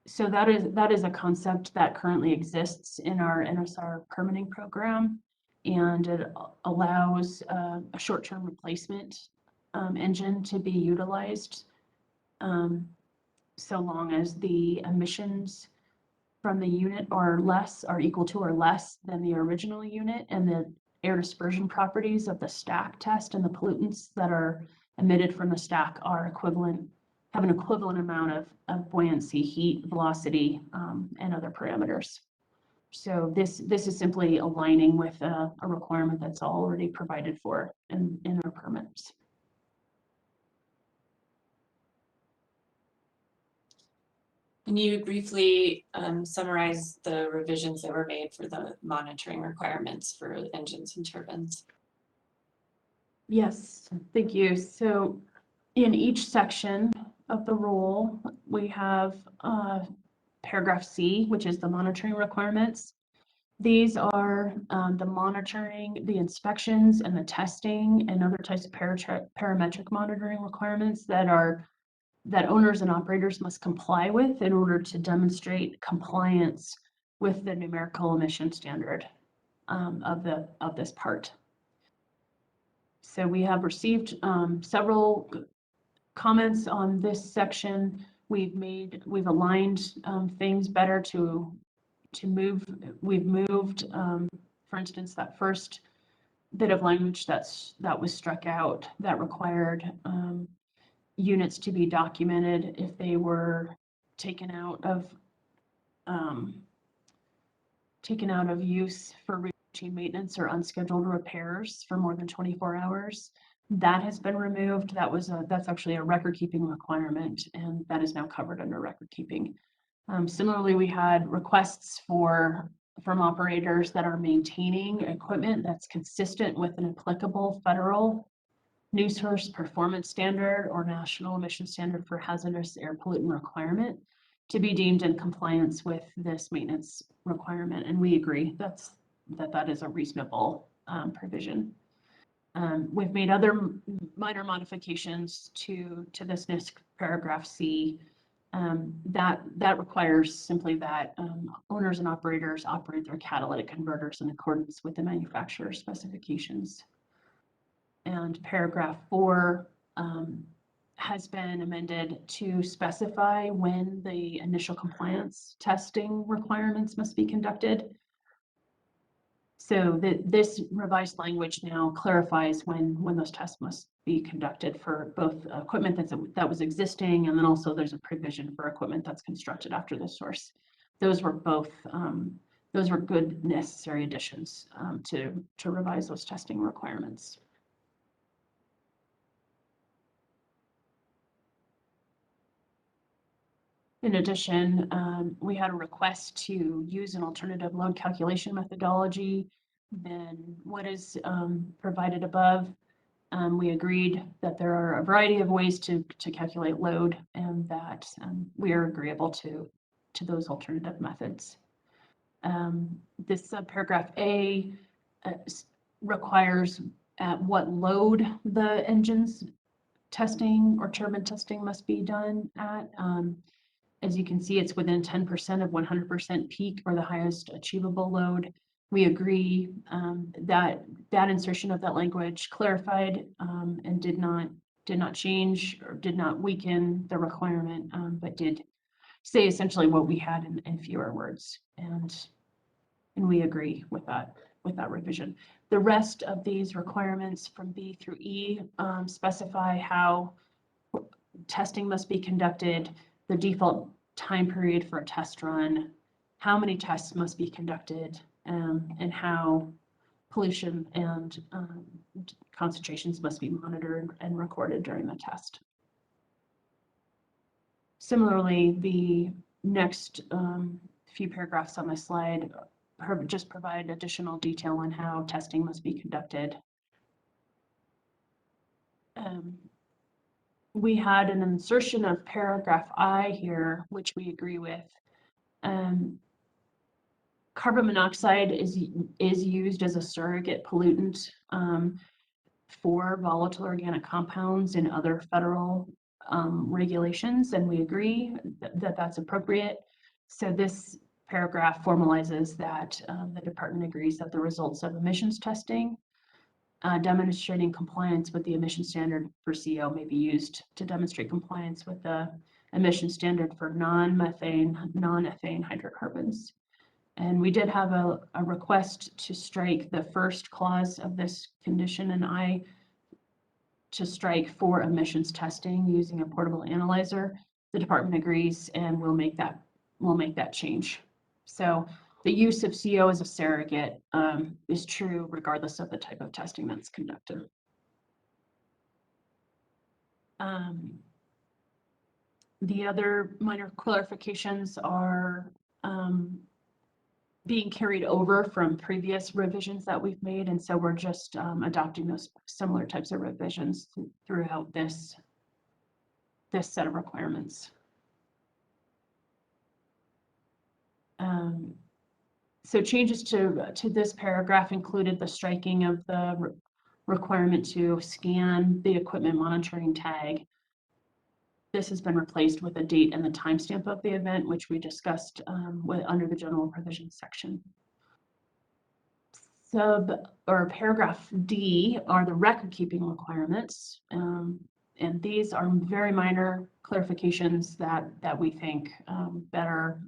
So that is a concept that currently exists in our NSR permitting program, and it allows a short-term replacement engine to be utilized so long as the emissions from the unit are equal to or less than the original unit, and the air dispersion properties of the stack test and the pollutants that are emitted from the stack are equivalent, have an equivalent amount of buoyancy, heat, velocity, and other parameters. So this is simply aligning with a requirement that's already provided for in our permits. Can you briefly summarize the revisions that were made for the monitoring requirements for engines and turbines? Yes, thank you. So in each section of the rule, we have paragraph C, which is the monitoring requirements. These are the monitoring, the inspections and the testing and other types of parametric monitoring requirements that owners and operators must comply with in order to demonstrate compliance with the numerical emission standard of this part. So we have received several comments on this section. We've aligned things better we've moved, for instance, that first bit of language that was struck out that required units to be documented if they were taken out of use for routine maintenance or unscheduled repairs for more than 24 hours. That has been removed. That's actually a record keeping requirement, and that is now covered under record keeping. Similarly, we had requests from operators that are maintaining equipment that's consistent with an applicable federal new source performance standard or national emission standard for hazardous air pollutant requirement to be deemed in compliance with this maintenance requirement. And we agree that is a reasonable provision. We've made other minor modifications to this next paragraph C. That requires simply that owners and operators operate their catalytic converters in accordance with the manufacturer's specifications. And paragraph 4 has been amended to specify when the initial compliance testing requirements must be conducted. So this revised language now clarifies when those tests must be conducted for both equipment that was existing, and then also there's a provision for equipment that's constructed after the source. Those were good necessary additions to revise those testing requirements. In addition, we had a request to use an alternative load calculation methodology than what is provided above. We agreed that there are a variety of ways to calculate load, and that we are agreeable to those alternative methods. This paragraph A requires at what load the engine's testing or turbine testing must be done at. As you can see, it's within 10% of 100% peak or the highest achievable load. We agree that insertion of that language clarified and did not change or did not weaken the requirement, but did say essentially what we had in fewer words. And we agree with that revision. The rest of these requirements from B through E specify how testing must be conducted, the default time period for a test run, how many tests must be conducted, and how pollution and concentrations must be monitored and recorded during the test. Similarly, the next few paragraphs on this slide just provide additional detail on how testing must be conducted. We had an insertion of paragraph I here, which we agree with. Carbon monoxide is used as a surrogate pollutant for volatile organic compounds in other federal regulations, and we agree that that's appropriate. So this paragraph formalizes that the department agrees that the results of emissions testing demonstrating compliance with the emission standard for CO may be used to demonstrate compliance with the emission standard for non-methane, non-ethane hydrocarbons. And we did have a request to strike the first clause of this condition, and to strike for emissions testing using a portable analyzer. The department agrees, and we'll make that change. So the use of CO as a surrogate is true regardless of the type of testing that's conducted. The other minor clarifications are being carried over from previous revisions that we've made, and so we're just adopting those similar types of revisions throughout this set of requirements. So changes to this paragraph included the striking of the requirement to scan the equipment monitoring tag. This has been replaced with a date and the timestamp of the event, which we discussed under the general provisions section. Paragraph D are the record keeping requirements. And these are very minor clarifications that we think better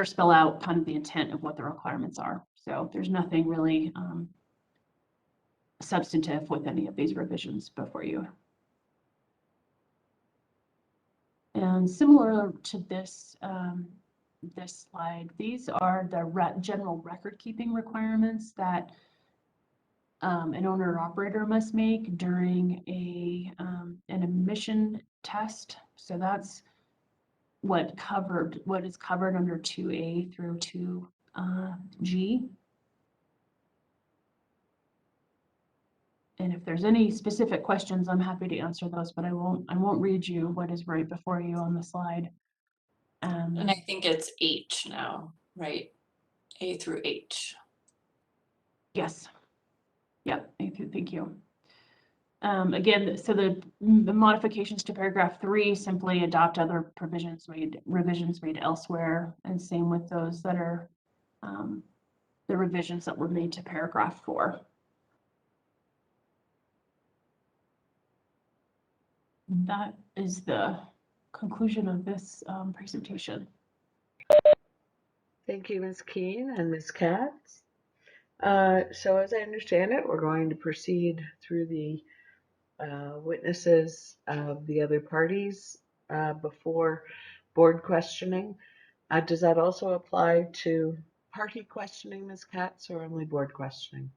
spell out kind of the intent of what the requirements are. So there's nothing really substantive with any of these revisions before you. And similar to this this slide, these are the general record keeping requirements that an owner or operator must make during an emission test. So that's what is covered under 2A through 2G. And if there's any specific questions, I'm happy to answer those, but I won't read you what is right before you on the slide. And I think it's H now, right? A through H. Yes. Yep. Thank you. Again, so the modifications to paragraph 3 simply adopt other revisions made elsewhere, and same with those that are the revisions that were made to paragraph 4. That is the conclusion of this presentation. Thank you, Ms. Keene and Ms. Katz. So as I understand it, we're going to proceed through the witnesses of the other parties before board questioning. Does that also apply to party questioning, Ms. Katz, or only board questioning?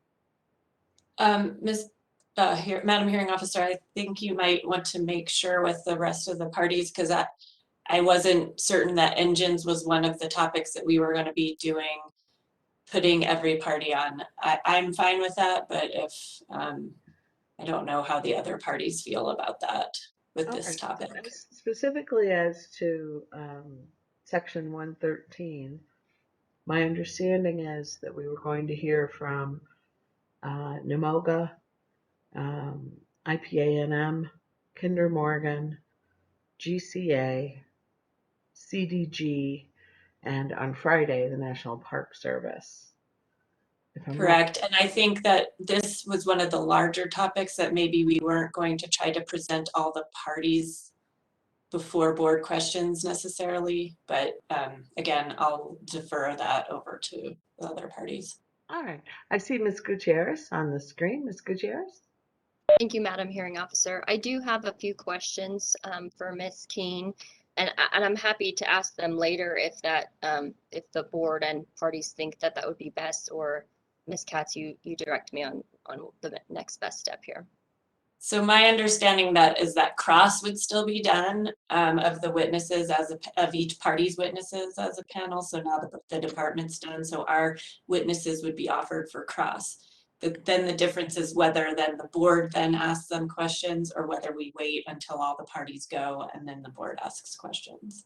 Madam Hearing Officer, I think you might want to make sure with the rest of the parties, because I wasn't certain that engines was one of the topics that we were going to be doing, putting every party on. I'm fine with that, but if I don't know how the other parties feel about that with this topic. Specifically as to section 113, my understanding is that we were going to hear from NMOGA, IPA&M, Kinder Morgan, GCA, CDG, and on Friday, the National Park Service. Correct. And I think that this was one of the larger topics that maybe we weren't going to try to present all the parties before board questions necessarily. But again, I'll defer that over to the other parties. All right. I see Ms. Gutierrez on the screen. Ms. Gutierrez? Thank you, Madam Hearing Officer. I do have a few questions for Ms. Keene, and I'm happy to ask them later if the board and parties think that would be best, or Ms. Katz, you direct me on the next best step here. So my understanding is that cross would still be done of the witnesses of each party's witnesses as a panel. So now the department's done, so our witnesses would be offered for cross. Then the difference is whether then the board then asks them questions, or whether we wait until all the parties go and then the board asks questions.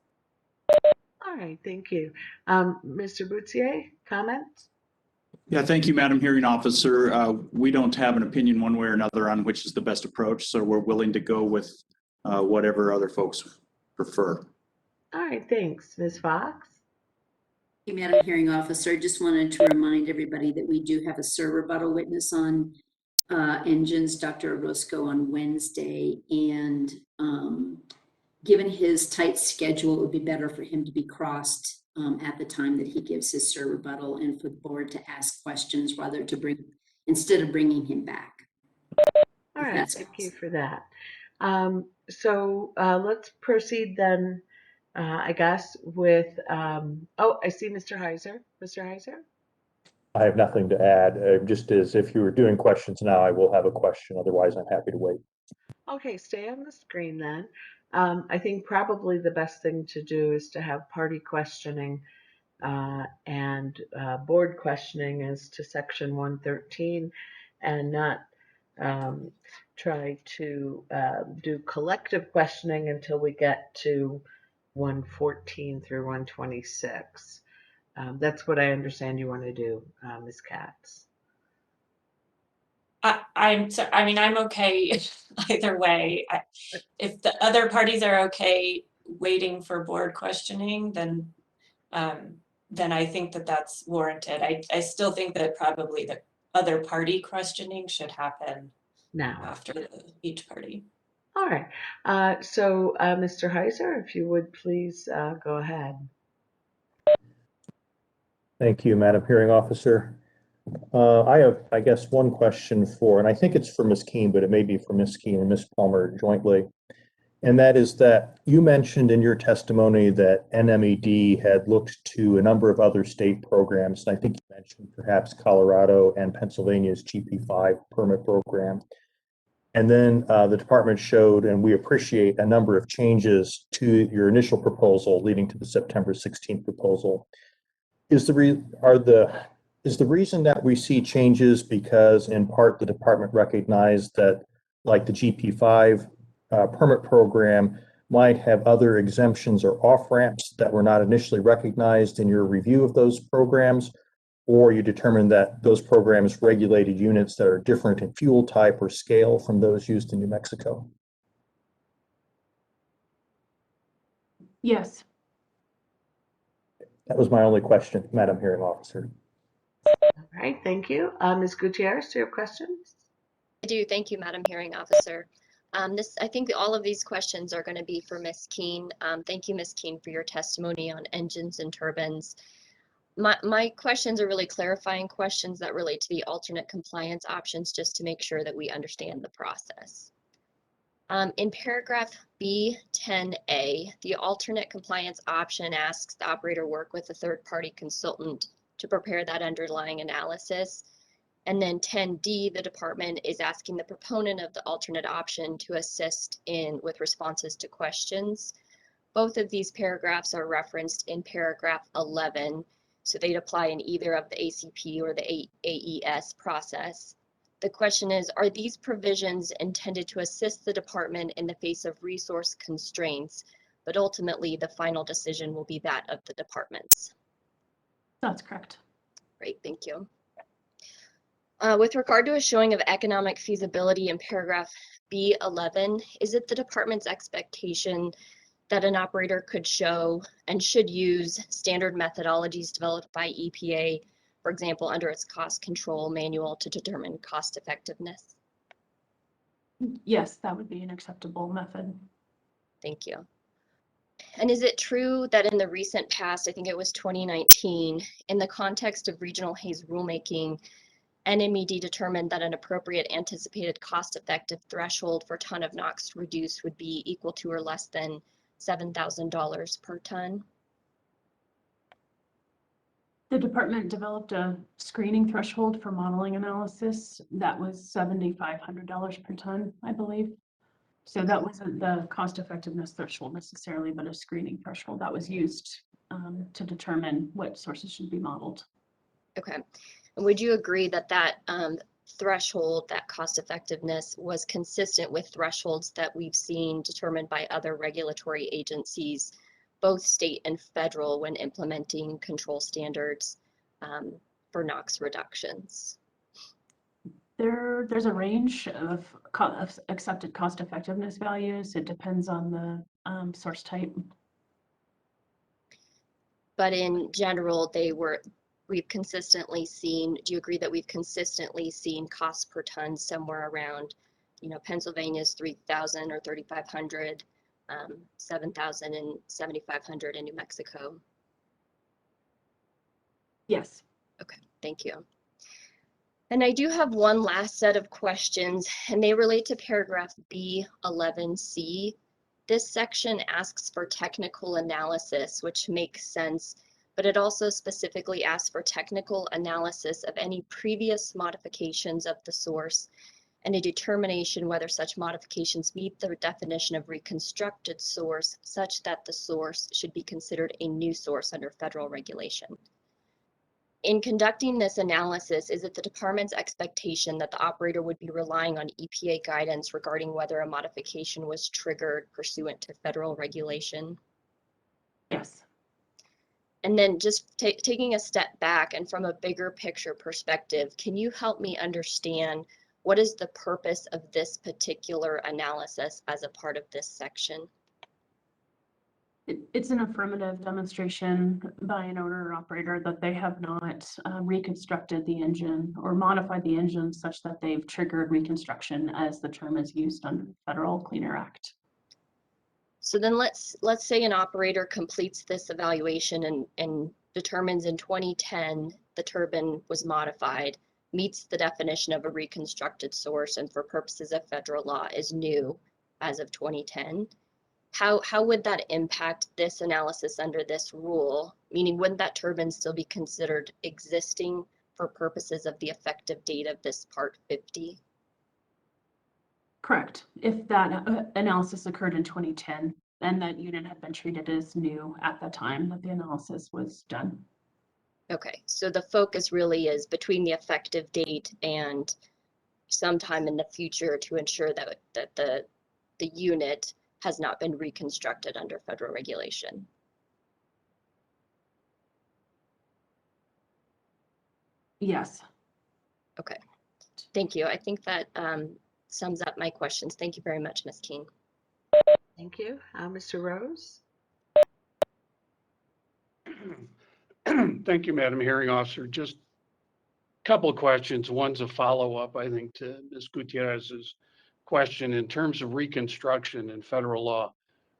All right, thank you. Mr. Boutier, comments? Yeah, thank you, Madam Hearing Officer. We don't have an opinion one way or another on which is the best approach, so we're willing to go with whatever other folks prefer. All right, thanks. Ms. Fox? Thank you, Madam Hearing Officer. Just wanted to remind everybody that we do have a rebuttal witness on engines, Dr. Orozco, on Wednesday. And given his tight schedule, it would be better for him to be crossed at the time that he gives his rebuttal, and for the board to ask questions rather instead of bringing him back. All right, thank you for that. So let's proceed then, I guess, with, oh, I see Mr. Heiser. Mr. Heiser? I have nothing to add. Just as if you were doing questions now, I will have a question. Otherwise, I'm happy to wait. Okay, stay on the screen then. I think probably the best thing to do is to have party questioning and board questioning as to section 113, and not try to do collective questioning until we get to 114 through 126. That's what I understand you want to do, Ms. Katz. I'm okay either way. If the other parties are okay waiting for board questioning, then I think that that's warranted. I still think that probably the other party questioning should happen now after each party. All right. So, Mr. Heiser, if you would please go ahead. Thank you, Madam Hearing Officer. I have, I guess, one question and I think it's for Ms. Keene, but it may be for Ms. Keene and Ms. Palmer jointly. And that is that you mentioned in your testimony that NMED had looked to a number of other state programs. And I think you mentioned perhaps Colorado and Pennsylvania's GP5 permit program. And then the department showed, and we appreciate, a number of changes to your initial proposal leading to the September 16th proposal. Is the reason that we see changes because in part the department recognized that, like the GP5 permit program might have other exemptions or off-ramps that were not initially recognized in your review of those programs, or you determined that those programs regulated units that are different in fuel type or scale from those used in New Mexico? Yes. That was my only question, Madam Hearing Officer. All right, thank you. Ms. Gutierrez, do you have questions? I do. Thank you, Madam Hearing Officer. I think all of these questions are going to be for Ms. Keene. Thank you, Ms. Keene, for your testimony on engines and turbines. My questions are really clarifying questions that relate to the alternate compliance options, just to make sure that we understand the process. In paragraph B10A, the alternate compliance option asks the operator work with a third-party consultant to prepare that underlying analysis. And then 10D, the department is asking the proponent of the alternate option to assist with responses to questions. Both of these paragraphs are referenced in paragraph 11, so they'd apply in either of the ACP or the AES process. The question is, are these provisions intended to assist the department in the face of resource constraints, but ultimately the final decision will be that of the departments? That's correct. Great, thank you. With regard to a showing of economic feasibility in paragraph B11, is it the department's expectation that an operator could show and should use standard methodologies developed by EPA, for example, under its cost control manual, to determine cost effectiveness? Yes, that would be an acceptable method. Thank you. And is it true that in the recent past, I think it was 2019, in the context of regional haze rulemaking, NMED determined that an appropriate anticipated cost-effective threshold for ton of NOx reduced would be equal to or less than $7,000 per ton? The department developed a screening threshold for modeling analysis that was $7,500 per ton, I believe. So that wasn't the cost effectiveness threshold necessarily, but a screening threshold that was used to determine what sources should be modeled. Okay. And would you agree that that threshold, that cost effectiveness, was consistent with thresholds that we've seen determined by other regulatory agencies, both state and federal, when implementing control standards for NOx reductions? There's a range of accepted cost effectiveness values. It depends on the source type. But in general, we've consistently seen, do you agree that we've consistently seen cost per ton somewhere around, Pennsylvania's 3,000 or 3,500, 7,000 and 7,500 in New Mexico? Yes. Okay, thank you. And I do have one last set of questions, and they relate to paragraph B11C. This section asks for technical analysis, which makes sense, but it also specifically asks for technical analysis of any previous modifications of the source and a determination whether such modifications meet the definition of reconstructed source such that the source should be considered a new source under federal regulation. In conducting this analysis, is it the department's expectation that the operator would be relying on EPA guidance regarding whether a modification was triggered pursuant to federal regulation? Yes. And then just taking a step back and from a bigger picture perspective, can you help me understand what is the purpose of this particular analysis as a part of this section? It's an affirmative demonstration by an owner or operator that they have not reconstructed the engine or modified the engine such that they've triggered reconstruction, as the term is used under the Federal Clean Air Act. So then let's say an operator completes this evaluation and determines in 2010 the turbine was modified, meets the definition of a reconstructed source, and for purposes of federal law is new as of 2010. How would that impact this analysis under this rule? Meaning, wouldn't that turbine still be considered existing for purposes of the effective date of this Part 50? Correct. If that analysis occurred in 2010, then that unit had been treated as new at the time that the analysis was done. Okay, so the focus really is between the effective date and sometime in the future to ensure that the unit has not been reconstructed under federal regulation. Yes. Okay, thank you. I think that sums up my questions. Thank you very much, Ms. Keene. Thank you. Mr. Rose? Thank you, Madam Hearing Officer. Just a couple of questions. One's a follow-up, I think, to Ms. Gutierrez's question. In terms of reconstruction in federal law,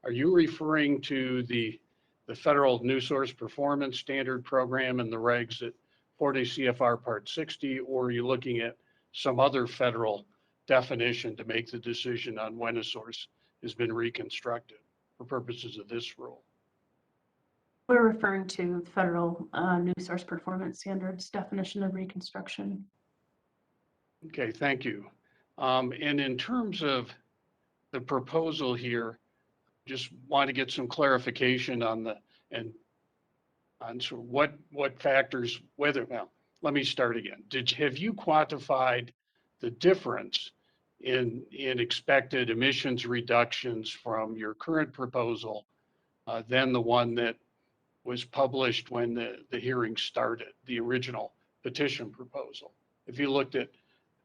are you referring to the federal New Source Performance Standard Program and the regs at 40 CFR Part 60, or are you looking at some other federal definition to make the decision on when a source has been reconstructed for purposes of this rule? We're referring to federal New Source Performance Standards definition of reconstruction. Okay, thank you. And in terms of the proposal here, just want to get some clarification on sort of what factors, well, let me start again. Have you quantified the difference in expected emissions reductions from your current proposal than the one that was published when the hearing started, the original petition proposal? If you looked at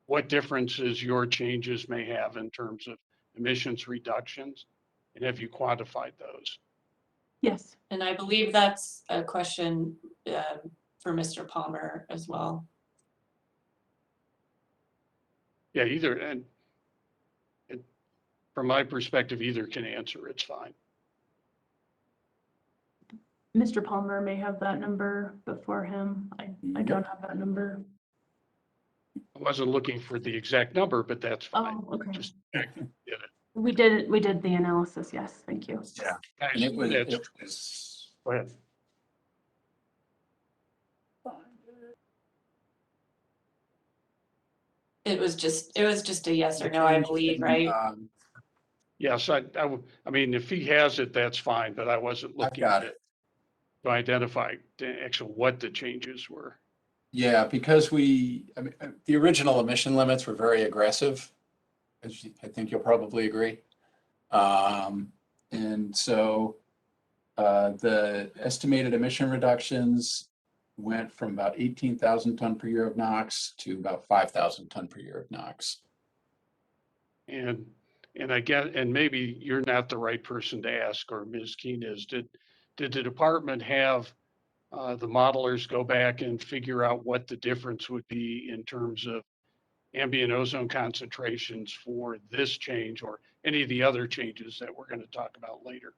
what differences your changes may have in terms of emissions reductions, and have you quantified those? Yes. And I believe that's a question for Mr. Palmer as well. Yeah, either, and from my perspective, either can answer, it's fine. Mr. Palmer may have that number before him. I don't have that number. I wasn't looking for the exact number, but that's fine. Oh, okay. Just did it. We did the analysis. Yes, thank you. Yeah. Nice. And it was, Go ahead. It was just a yes or no, I believe, right? Yes, I mean, if he has it, that's fine, but I wasn't I've looking got it. to identify actually what the changes were. Yeah, because the original emission limits were very aggressive, as I think you'll probably agree. And so the estimated emission reductions went from about 18,000 ton per year of NOx to about 5,000 ton per year of NOx. And I get, and maybe you're not the right person to ask, or Ms. Keen is, did the department have the modelers go back and figure out what the difference would be in terms of ambient ozone concentrations for this change or any of the other changes that we're going to talk about later?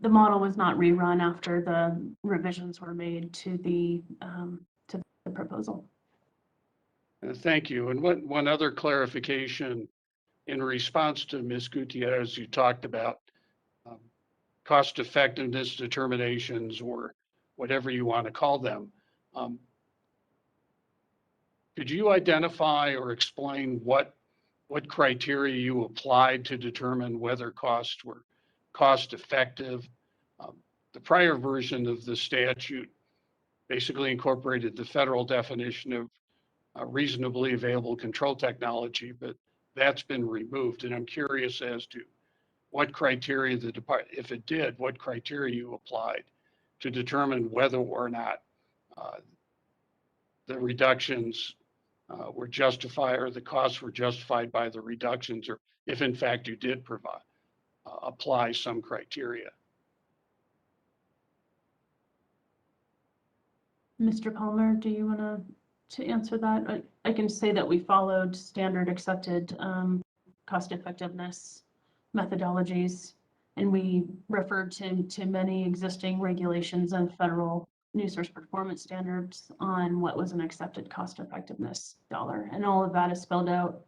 The model was not rerun after the revisions were made to the proposal. Thank you. And one other clarification in response to Ms. Gutierrez, you talked about cost effectiveness determinations or whatever you want to call them. Could you identify or explain what criteria you applied to determine whether costs were cost effective? The prior version of the statute basically incorporated the federal definition of reasonably available control technology, but that's been removed. And I'm curious as to what criteria the department, if it did, what criteria you applied to determine whether or not the reductions were justified, or the costs were justified by the reductions, or if in fact you did provide apply some criteria. Mr. Palmer, do you want to answer that? I can say that we followed standard accepted cost effectiveness methodologies, and we referred to many existing regulations and federal new source performance standards on what was an accepted cost effectiveness dollar. And all of that is spelled out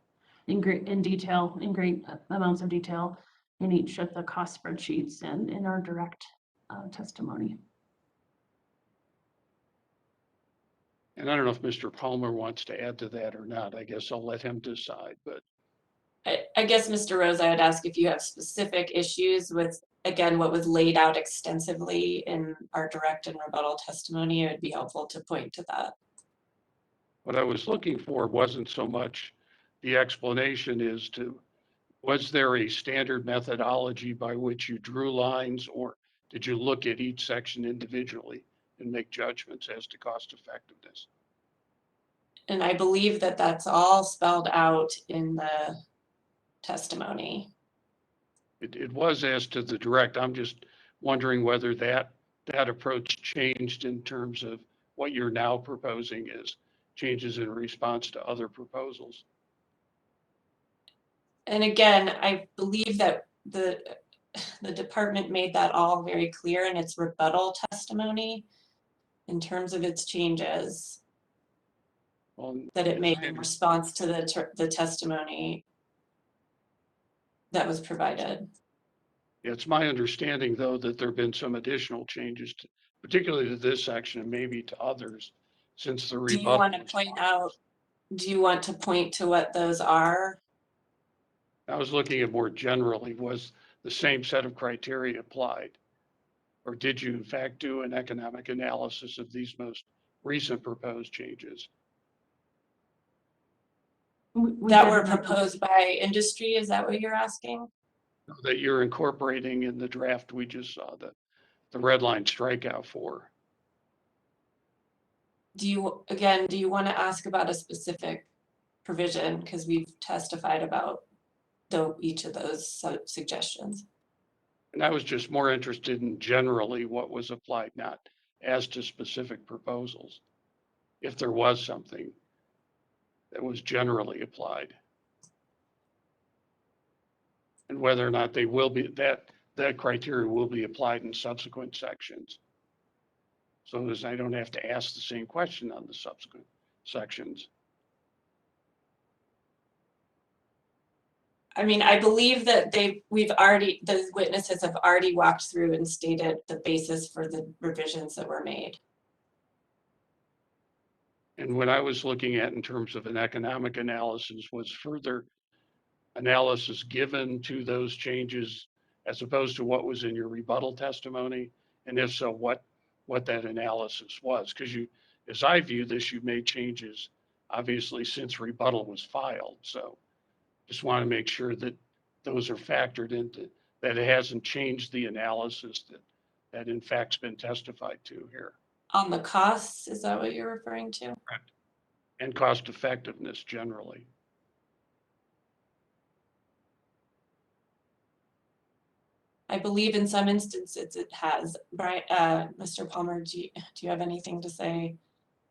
in great amounts of detail in each of the cost spreadsheets and in our direct testimony. And I don't know if Mr. Palmer wants to add to that or not. I guess I'll let him decide, but. I guess, Mr. Rose, I would ask if you have specific issues with, again, what was laid out extensively in our direct and rebuttal testimony. It would be helpful to point to that. What I was looking for wasn't so much the explanation as to, was there a standard methodology by which you drew lines, or did you look at each section individually and make judgments as to cost effectiveness? And I believe that that's all spelled out in the testimony. It was as to the direct. I'm just wondering whether that approach changed in terms of what you're now proposing is changes in response to other proposals. And again, I believe that the department made that all very clear in its rebuttal testimony in terms of its changes that it made in response to the testimony that was provided. It's my understanding, though, that there have been some additional changes, particularly to this section and maybe to others since the rebuttal. Do you want to point out, do you want to point to what those are? I was looking at more generally, was the same set of criteria applied? Or did you in fact do an economic analysis of these most recent proposed changes? That were proposed by industry, is that what you're asking? That you're incorporating in the draft we just saw, the red line strikeout for. Do you want to ask about a specific provision? Because we've testified about each of those suggestions. And I was just more interested in generally what was applied, not as to specific proposals. If there was something that was generally applied. And whether or not they will be, that criteria will be applied in subsequent sections. So as I don't have to ask the same question on the subsequent sections. I mean, I believe that the witnesses have already walked through and stated the basis for the revisions that were made. And what I was looking at in terms of an economic analysis was further analysis given to those changes as opposed to what was in your rebuttal testimony, and if so, what that analysis was. Because you, as I view this, you've made changes obviously since rebuttal was filed. So just want to make sure that those are factored into, that it hasn't changed the analysis that that in fact's been testified to here. On the costs, is that what you're referring to? And cost effectiveness generally. I believe in some instances it has. Brian, Mr. Palmer, do you have anything to say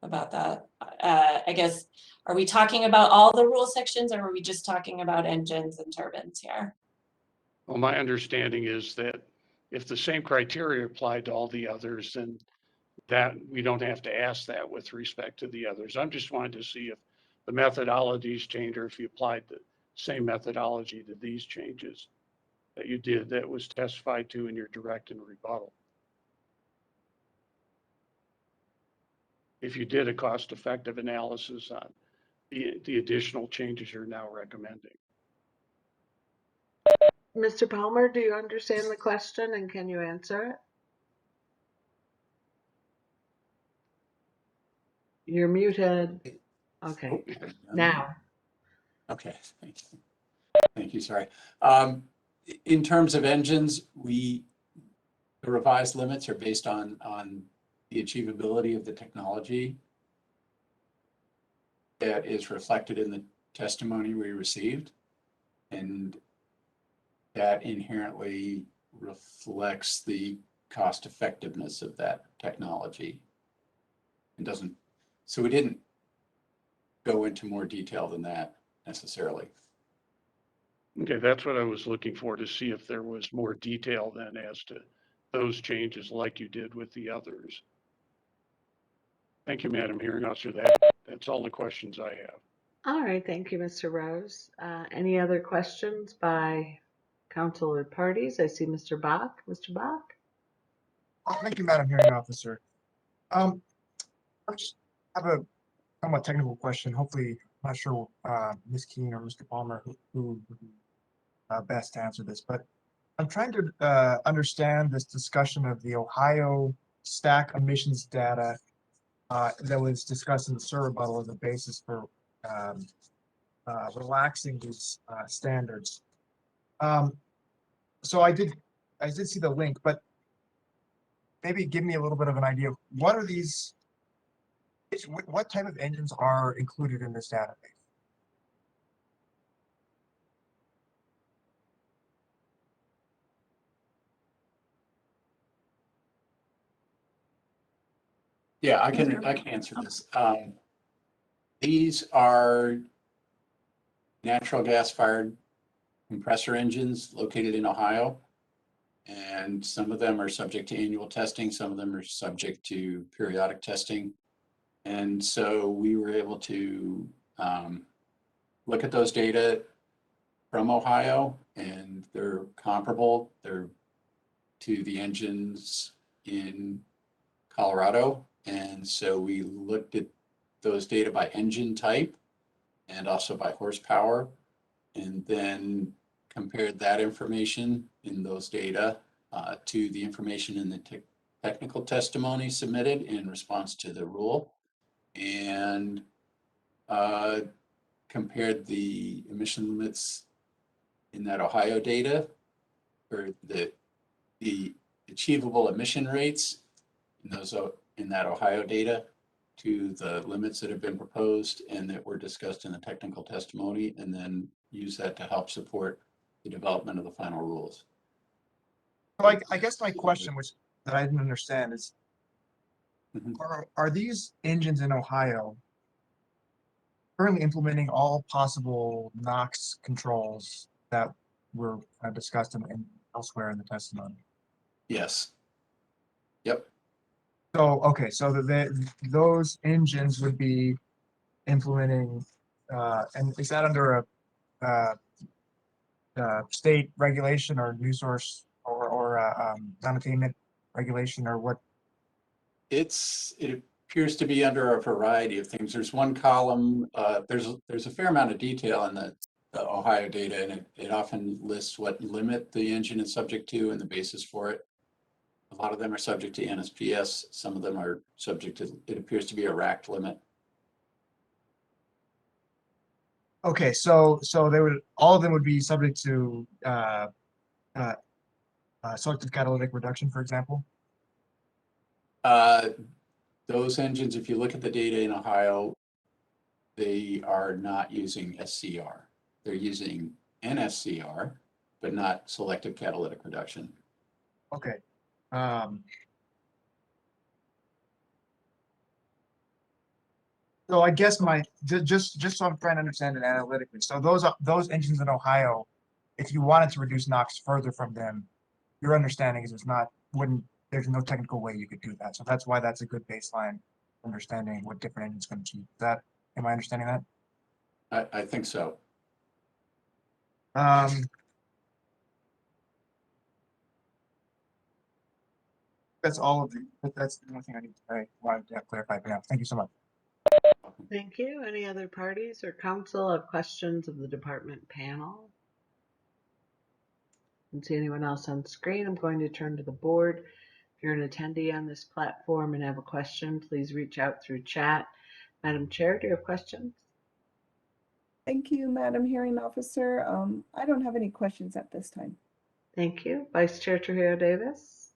about that? I guess, are we talking about all the rule sections, or are we just talking about engines and turbines here? Well, my understanding is that if the same criteria apply to all the others, then that we don't have to ask that with respect to the others. I'm just wanting to see if the methodologies change or if you applied the same methodology to these changes that you did that was testified to in your direct and rebuttal. If you did a cost-effective analysis on the additional changes you're now recommending. Mr. Palmer, do you understand the question and can you answer it? You're muted. Okay, now. Okay, thank you, sorry. In terms of engines, the revised limits are based on the achievability of the technology that is reflected in the testimony we received. And that inherently reflects the cost effectiveness of that technology. It doesn't, so we didn't go into more detail than that necessarily. Okay, that's what I was looking for, to see if there was more detail then as to those changes like you did with the others. Thank you, Madam Hearing Officer. That's all the questions I have. All right, thank you, Mr. Rose. Any other questions by council or parties? I see Mr. Bach. Mr. Bach? Thank you, Madam Hearing Officer. I just have a somewhat technical question. Hopefully, I'm not sure Ms. Keene or Mr. Palmer who would be best to answer this, but I'm trying to understand this discussion of the Ohio stack emissions data that was discussed in the SIR rebuttal as a basis for relaxing these standards. So I did see the link, but maybe give me a little bit of an idea of what are these, what type of engines are included in this database? Yeah, I can answer this. These are natural gas fired compressor engines located in Ohio. And some of them are subject to annual testing. Some of them are subject to periodic testing. And so we were able to look at those data from Ohio, and they're comparable. They're to the engines in Colorado. And so we looked at those data by engine type and also by horsepower, and then compared that information in those data to the information in the technical testimony submitted in response to the rule, and compared the emission limits in that Ohio data, or the achievable emission rates in that Ohio data to the limits that have been proposed and that were discussed in the technical testimony, and then use that to help support the development of the final rules. So I guess my question, which that I didn't understand, is are these engines in Ohio currently implementing all possible NOx controls that were discussed in elsewhere in the testimony? Yes. Yep. So, okay, so those engines would be implementing, and is that under a state regulation or new source or non-attainment regulation, or what? It appears to be under a variety of things. There's one column, there's a fair amount of detail in the Ohio data, and it often lists what limit the engine is subject to and the basis for it. A lot of them are subject to NSPS. Some of them are subject to, it appears to be a racked limit. Okay, so they would, all of them would be subject to selective catalytic reduction, for example? Those engines, if you look at the data in Ohio, they are not using SCR. They're using NSCR, but not selective catalytic reduction. Okay. So I guess just so I'm trying to understand it analytically. So those engines in Ohio, if you wanted to reduce NOx further from them, your understanding is there's no technical way you could do that. So that's why that's a good baseline understanding what different engines can achieve. Am I understanding that? I think so. That's all of that's the only thing I wanted to clarify for now. Thank you so much. Thank you. Any other parties or council have questions of the department panel? I don't see anyone else on screen. I'm going to turn to the board. If you're an attendee on this platform and have a question, please reach out through chat. Madam Chair, do you have questions? Thank you, Madam Hearing Officer. I don't have any questions at this time. Thank you. Vice Chair Trujillo Davis?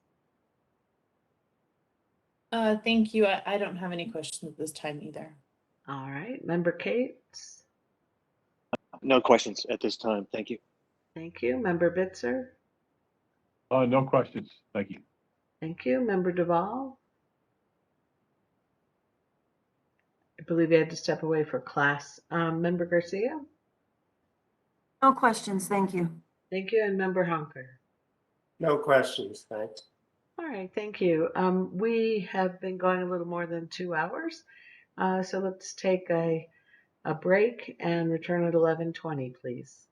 Thank you. I don't have any questions at this time either. All right. Member Cates? No questions at this time. Thank you. Thank you. Member Bitzer? No questions. Thank you. Thank you. Member Duvall? I believe you had to step away for class. Member Garcia? No questions, thank you. Thank you. And Member Honker? No questions, thanks. All right, thank you. We have been going a little more than 2 hours, so let's take a break and return at 11:20, please.